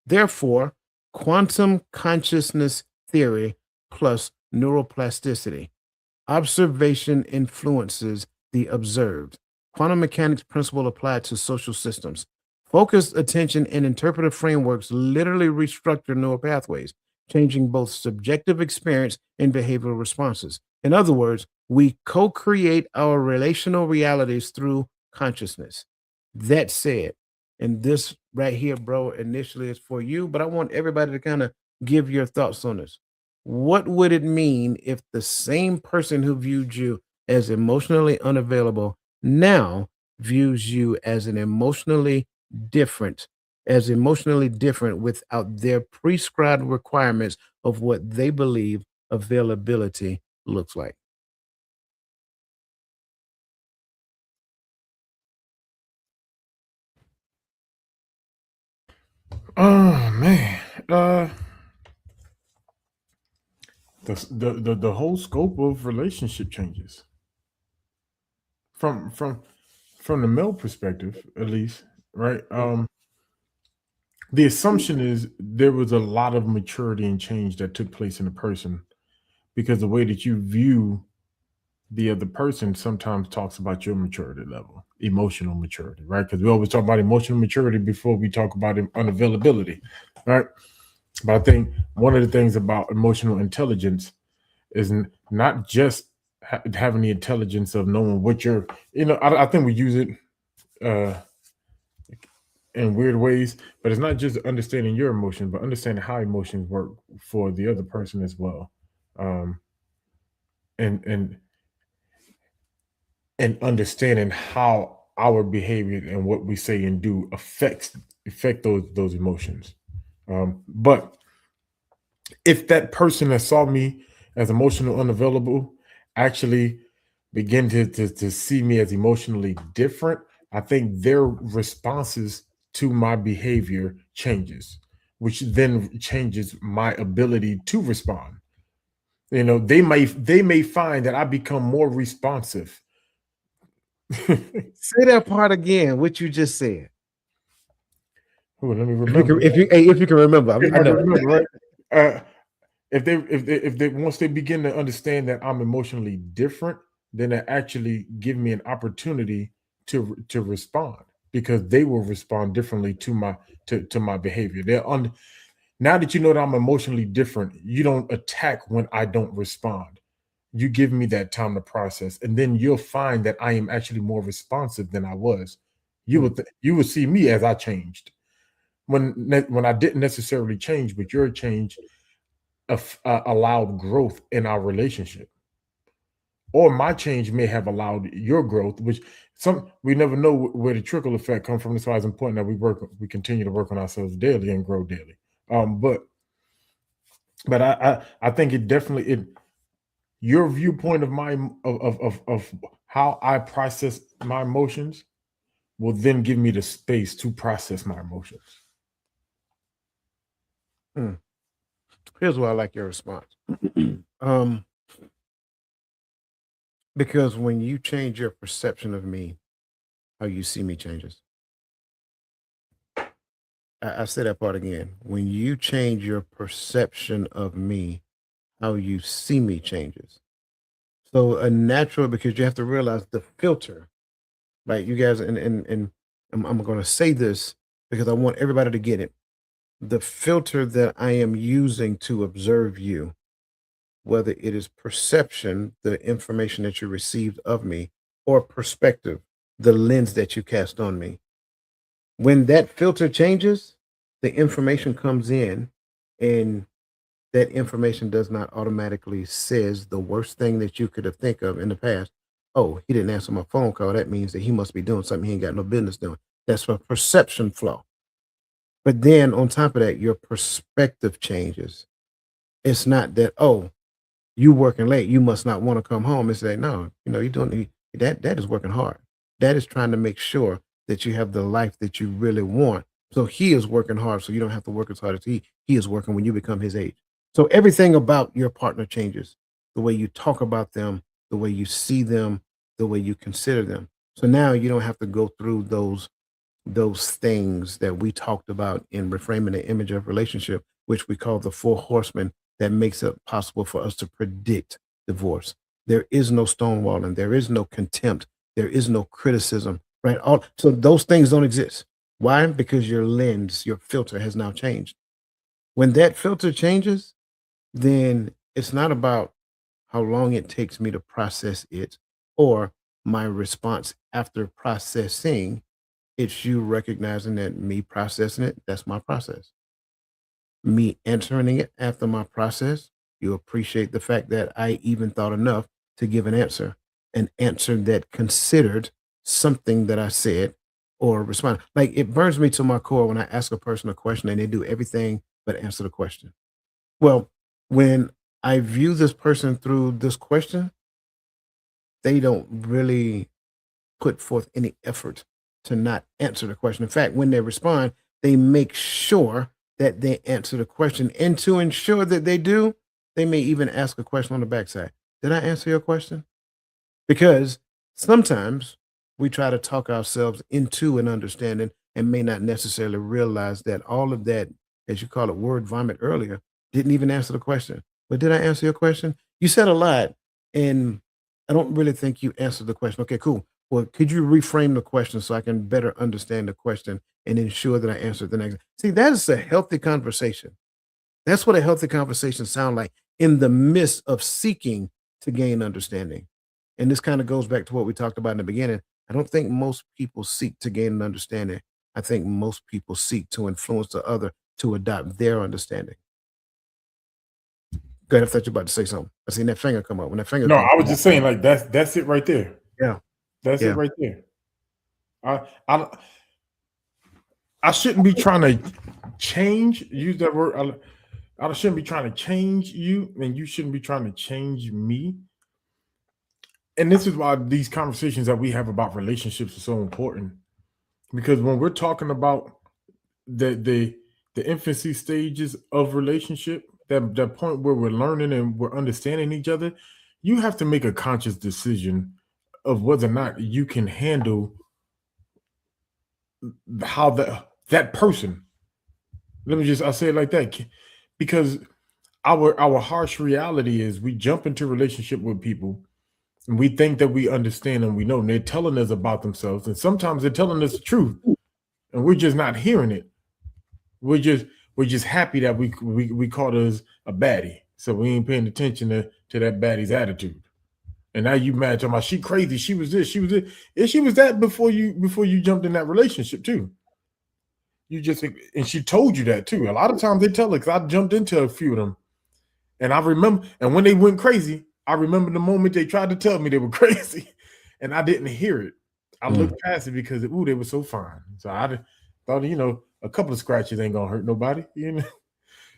[SPEAKER 2] Therefore, quantum consciousness theory plus neuroplasticity. Observation influences the observed. Quantum mechanics principle applied to social systems. Focused attention and interpretive frameworks literally restructure neural pathways, changing both subjective experience and behavioral responses. In other words, we co create our relational realities through consciousness. That said, and this right here, bro, initially is for you, but I want everybody to kind of give your thoughts on this. What would it mean if the same person who viewed you as emotionally unavailable now views you as different, emotionally different without their prescribed requirements of what they believe availability looks like?
[SPEAKER 3] Oh man, the whole scope of relationship changes from the male perspective, at least, right? The assumption is there was a lot of maturity and change that took place in a person because the way that you view the other person sometimes talks about your maturity level, emotional maturity, right? Because we always talk about emotional maturity before we talk about unavailability, right? But I think one of the things about emotional intelligence is not just having the intelligence of knowing what you're, I think we use it uh, in weird ways, but it's not just understanding your emotion, but understanding how emotions work for the other person as well. Um, and understanding how our behavior and what we say and do affect those emotions. But if that person that saw me as emotional unavailable actually begin to see me as emotionally different, I think their responses to my behavior changes, which then changes my ability to respond. They may find that I become more responsive.
[SPEAKER 2] Say that part again, what you just said.
[SPEAKER 3] Ooh, let me
[SPEAKER 2] If you
[SPEAKER 3] remember.
[SPEAKER 2] can, if you can remember,
[SPEAKER 3] If
[SPEAKER 2] I
[SPEAKER 3] I can
[SPEAKER 2] know.
[SPEAKER 3] remember, right? Uh, if they once they begin to understand that I'm emotionally different, then they actually give me an opportunity to respond because they will respond differently to my behavior. Now that you know that I'm emotionally different, you don't attack when I don't respond. You give me that time to process, and then you'll find that I am actually more responsive than I was.
[SPEAKER 2] Hmm.
[SPEAKER 3] You will see me as I changed when I didn't necessarily change, but your change allowed growth in our relationship, or my change may have allowed your growth, which we never know where the trickle effect comes from. That's why it's important that we continue to work on ourselves daily and grow daily. But I think it definitely your viewpoint of my of how I process my emotions will then give me the space to process my emotions.
[SPEAKER 2] Hmm. Here's why I like your response. um, because when you change your perception of me, how you see me changes. I say that part again. When you change your perception of me, how you see me changes. So a natural, because you have to realize the filter, right? You guys, and I'm going to say this because I want everybody to get it. The filter that I am using to observe you, whether it is perception, the information that you received of me, or perspective, the lens that you cast on me. When that filter changes, the information comes in, and that information does not automatically says the worst thing that you could have think of in the past. Oh, he didn't answer my phone call. That means that he must be doing something he ain't got no business doing. That's a perception flaw. But then on top of that, your perspective changes. It's not that, oh, you working late, you must not want to come home. It's like, no, you're doing that is working hard. That is trying to make sure that you have the life that you really want. So he is working hard, so you don't have to work as hard as he is working when you become his age. So everything about your partner changes. The way you talk about them, the way you see them, the way you consider them. So now you don't have to go through those things that we talked about in reframing the image of relationship, which we call the four horsemen, that makes it possible for us to predict divorce. There is no stonewalling, there is no contempt, there is no criticism, right? So those things don't exist. Why? Because your lens, your filter has now changed. When that filter changes, then it's not about how long it takes me to process it or my response after processing. It's you recognizing that me processing it, that's my process. Me answering it after my process, you appreciate the fact that I even thought enough to give an answer that considered something that I said or respond. Like it burns me to my core when I ask a person a question and they do everything but answer the question. Well, when I view this person through this question, they don't really put forth any effort to not answer the question. In fact, when they respond, they make sure that they answer the question. And to ensure that they do, they may even ask a question on the backside. Did I answer your question? Because sometimes we try to talk ourselves into an understanding and may not necessarily realize that all of that, as you call it, word vomit earlier, didn't even answer the question. But did I answer your question? You said a lot, and I don't really think you answered the question. Okay, cool. Well, could you reframe the question so I can better understand the question and ensure that I answered the next? See, that is a healthy conversation. That's what a healthy conversation sounds like in the midst of seeking to gain understanding. And this kind of goes back to what we talked about in the beginning. I don't think most people seek to gain an understanding. I think most people seek to influence the other to adopt their understanding. Go ahead. I thought you were about to say something. I seen that finger come up. When that finger
[SPEAKER 3] No,
[SPEAKER 2] comes
[SPEAKER 3] I was
[SPEAKER 2] up,
[SPEAKER 3] just saying, like that's it right there.
[SPEAKER 2] yeah,
[SPEAKER 3] That's it
[SPEAKER 2] yeah.
[SPEAKER 3] right there. I I I shouldn't be trying to change. Use that word. I shouldn't be trying to change you, and you shouldn't be trying to change me. And this is why these conversations that we have about relationships are so important. Because when we're talking about the the the infancy stages of relationship, that point where we're learning and we're understanding each other, you have to make a conscious decision of whether or not you can handle how that person. I'll say it like that, because our harsh reality is we jump into relationship with people and we think that we understand and we know, and they're telling us about themselves, and sometimes they're telling us the truth, and we're just not hearing it. We're just we're just happy that we caught us a baddie, so we ain't paying attention to that baddie's attitude. And now you mad talking about she crazy, she was this, she was this. And she was that before you jumped in that relationship too. You just and she told you that too. A lot of times they tell her, because I jumped into a few of them, and I remember, and when they went crazy, I remember the moment they tried to tell me they were crazy, and I didn't hear it. I
[SPEAKER 2] Mm.
[SPEAKER 3] looked past it because they were so fine. So I thought, a couple of scratches ain't gonna hurt nobody,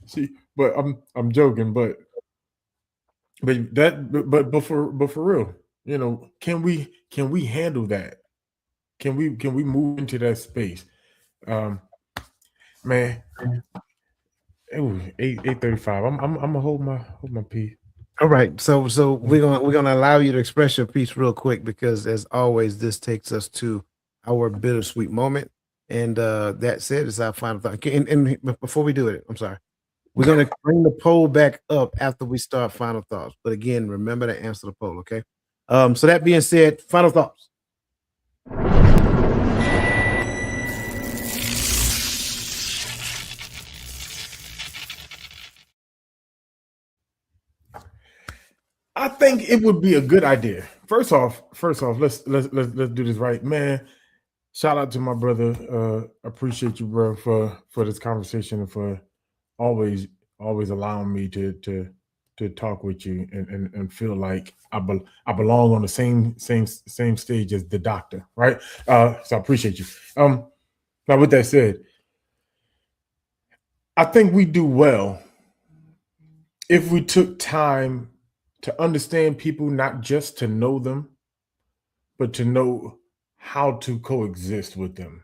[SPEAKER 3] See, but I'm joking, but for real, can we handle that? Can we move into that space? Um, man, Ooh, 8:35. I'm gonna hold my pee.
[SPEAKER 2] All right. So we're gonna allow you to express your piece real quick because as always, this takes us to our bittersweet moment. And that said, is our final thought. Okay, and before we do it, I'm sorry. We're gonna bring the poll back up after we start final thoughts. But again, remember to answer the poll, okay? So that being said, final thoughts.
[SPEAKER 3] I think it would be a good idea. First off, let's do this right, man. Shout out to my brother. Appreciate you, bro, for this conversation and for always always allowing me to talk with you and feel like I belong on the same stage as the doctor, right? So I appreciate you. Now with that said, I think we do well if we took time to understand people, not just to know them, but to know how to coexist with them.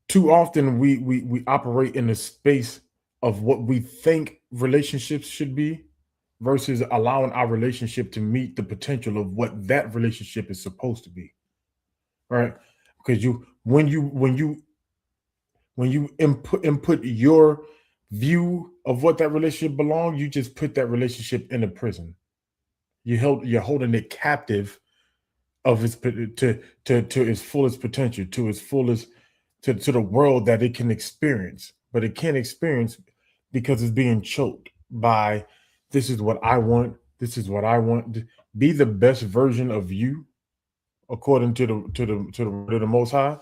[SPEAKER 3] Too often we operate in a space of what we think relationships should be versus allowing our relationship to meet the potential of what that relationship is supposed to be, right? Because when you input your view of what that relationship belongs, you just put that relationship in a prison. You're holding it captive of its to its fullest potential, to its fullest to the world that it can experience, but it can't experience because it's being choked by this is what I want, this is what I want. Be the best version of you according to the word of the Most High,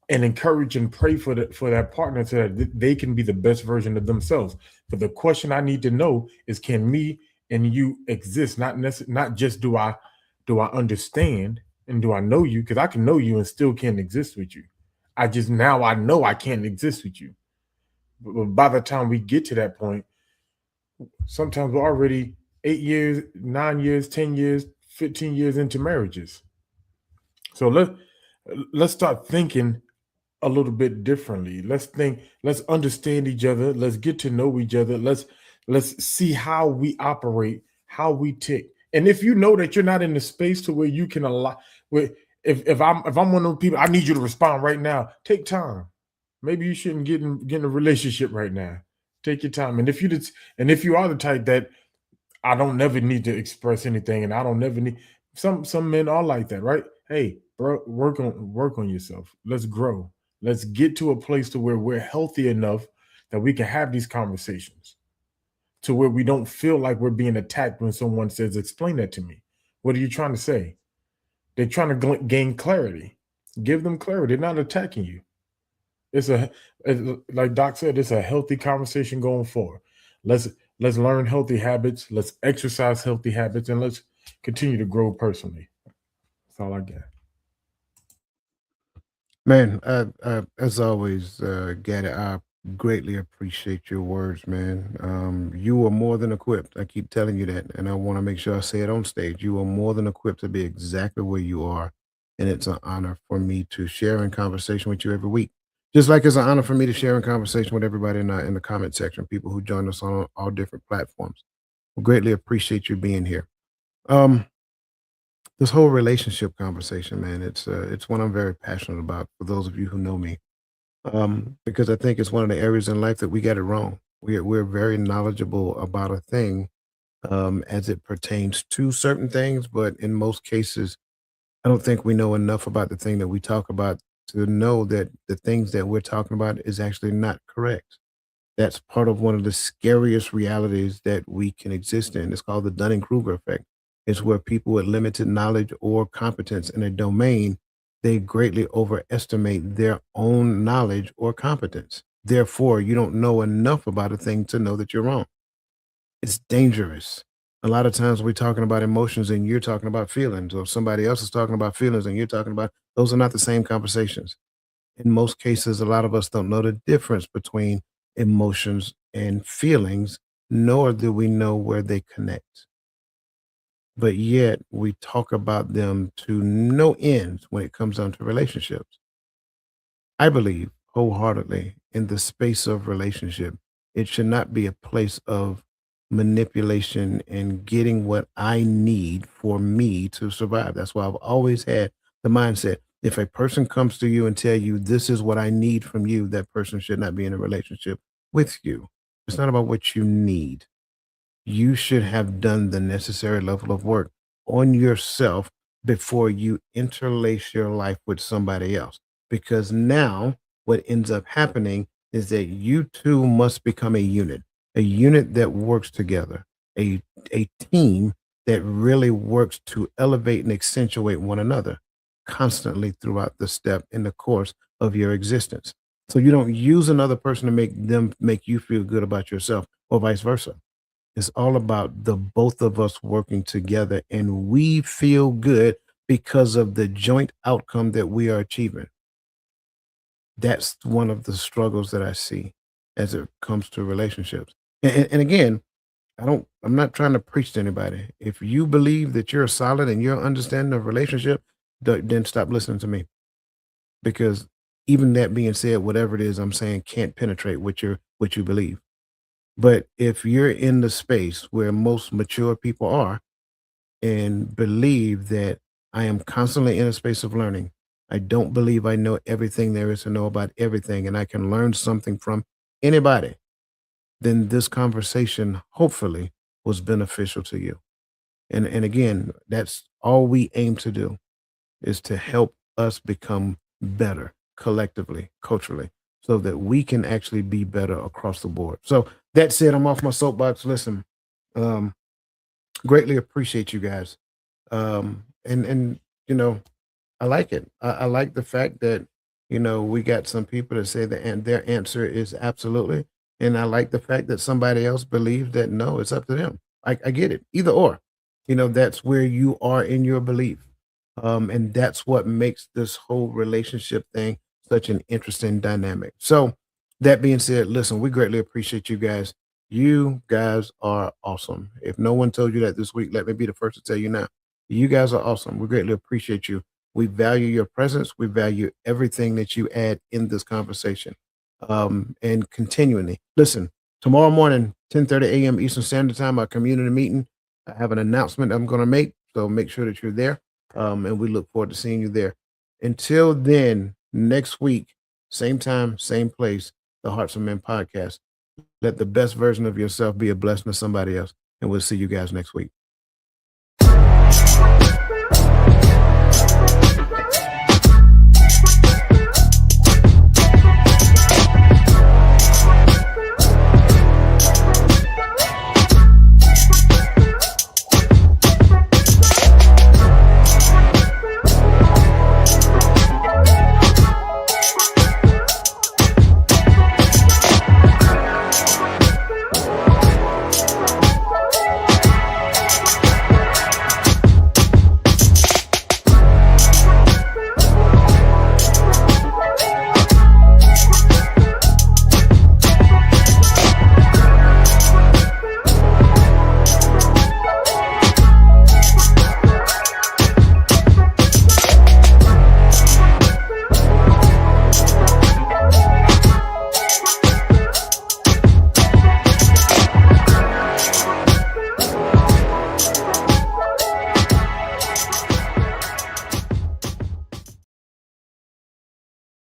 [SPEAKER 3] and encourage and pray for that partner so that they can be the best version of themselves. But the question I need to know is, can me and you exist? Not just do I understand and do I know you? Because I can know you and still can't exist with you. I know I can't exist with you. But by the time we get to that point, sometimes we're already 8 years, 9 years, 10 years, 15 years into marriages. So let's start thinking a little bit differently. Let's understand each other, let's get to know each other, let's see how we operate, how we tick. And if you know that you're not in the space to where you can allow where if I'm one of those people, I need you to respond right now. Take time. Maybe you shouldn't get in a relationship right now. Take your time. And if you are the type that I don't never need to express anything, and I don't never need some men are like that, right? Hey, bro, work on yourself. Let's grow. Let's get to a place to where we're healthy enough that we can have these conversations, to where we don't feel like we're being attacked when someone says, "Explain that to me." What are you trying to say? They're trying to gain clarity. Give them clarity. They're not attacking you. Like Doc said, it's a healthy conversation going forward. Let's let's learn healthy habits. Let's exercise healthy habits, and let's continue to grow personally. That's all I got.
[SPEAKER 2] Man, as always, Gaddy, I greatly appreciate your words, man. You are more than equipped. I keep telling you that, and I want to make sure I say it on stage. You are more than equipped to be exactly where you are, and it's an honor for me to share in conversation with you every week. Just like it's an honor for me to share in conversation with everybody in the comment section, people who join us on all different platforms. We greatly appreciate you being here. Um, this whole relationship conversation, man, it's one I'm very passionate about. For those of you who know me, because I think it's one of the areas in life that we get it wrong. We're very knowledgeable about a thing as it pertains to certain things, but in most cases, I don't think we know enough about the thing that we talk about to know that the things that we're talking about is actually not correct. That's part of one of the scariest realities that we can exist in. It's called the Dunning-Kruger effect. It's where people with limited knowledge or competence in a domain, they greatly overestimate their own knowledge or competence. Therefore, you don't know enough about a thing to know that you're wrong. It's dangerous. A lot of times we're talking about emotions and you're talking about feelings, or somebody else is talking about feelings and you're talking about those are not the same conversations. In most cases, a lot of us don't know the difference between emotions and feelings, nor do we know where they connect. But yet we talk about them to no ends when it comes down to relationships. I believe wholeheartedly in the space of relationship. It should not be a place of manipulation and getting what I need for me to survive. That's why I've always had the mindset. If a person comes to you and tell you this is what I need from you, that person should not be in a relationship with you. It's not about what you need. You should have done the necessary level of work on yourself before you interlace your life with somebody else. Because now what ends up happening is that you two must become a unit that works together, a team that really works to elevate and accentuate one another constantly throughout the step in the course of your existence. So you don't use another person to make them make you feel good about yourself or vice versa. It's all about the both of us working together, and we feel good because of the joint outcome that we are achieving. That's one of the struggles that I see as it comes to relationships. And again, I'm not trying to preach to anybody. If you believe that you're solid and your understanding of relationship, then stop listening to me. Because even that being said, whatever it is I'm saying can't penetrate what you believe. But if you're in the space where most mature people are and believe that I am constantly in a space of learning, I don't believe I know everything there is to know about everything, and I can learn something from anybody, then this conversation hopefully was beneficial to you. And again, that's all we aim to do is to help us become better collectively, culturally, so that we can actually be better across the board. So that said, I'm off my soapbox. Listen, um, greatly appreciate you guys. And you know, I like it. I like the fact that, we got some people that say that and their answer is absolutely. And I like the fact that somebody else believes that no, it's up to them. I get it. Either or. That's where you are in your belief. And that's what makes this whole relationship thing such an interesting dynamic. So that being said, listen, we greatly appreciate you guys. You guys are awesome. If no one told you that this week, let me be the first to tell you now. You guys are awesome. We greatly appreciate you. We value your presence. We value everything that you add in this conversation. And continually, listen, tomorrow morning, 10:30 a.m. Eastern Standard Time, our community meeting. I have an announcement I'm going to make, so make sure that you're there. And we look forward to seeing you there. Until then, next week, same time, same place, the Hearts of Men podcast. Let the best version of yourself be a blessing to somebody else. And we'll see you guys next week.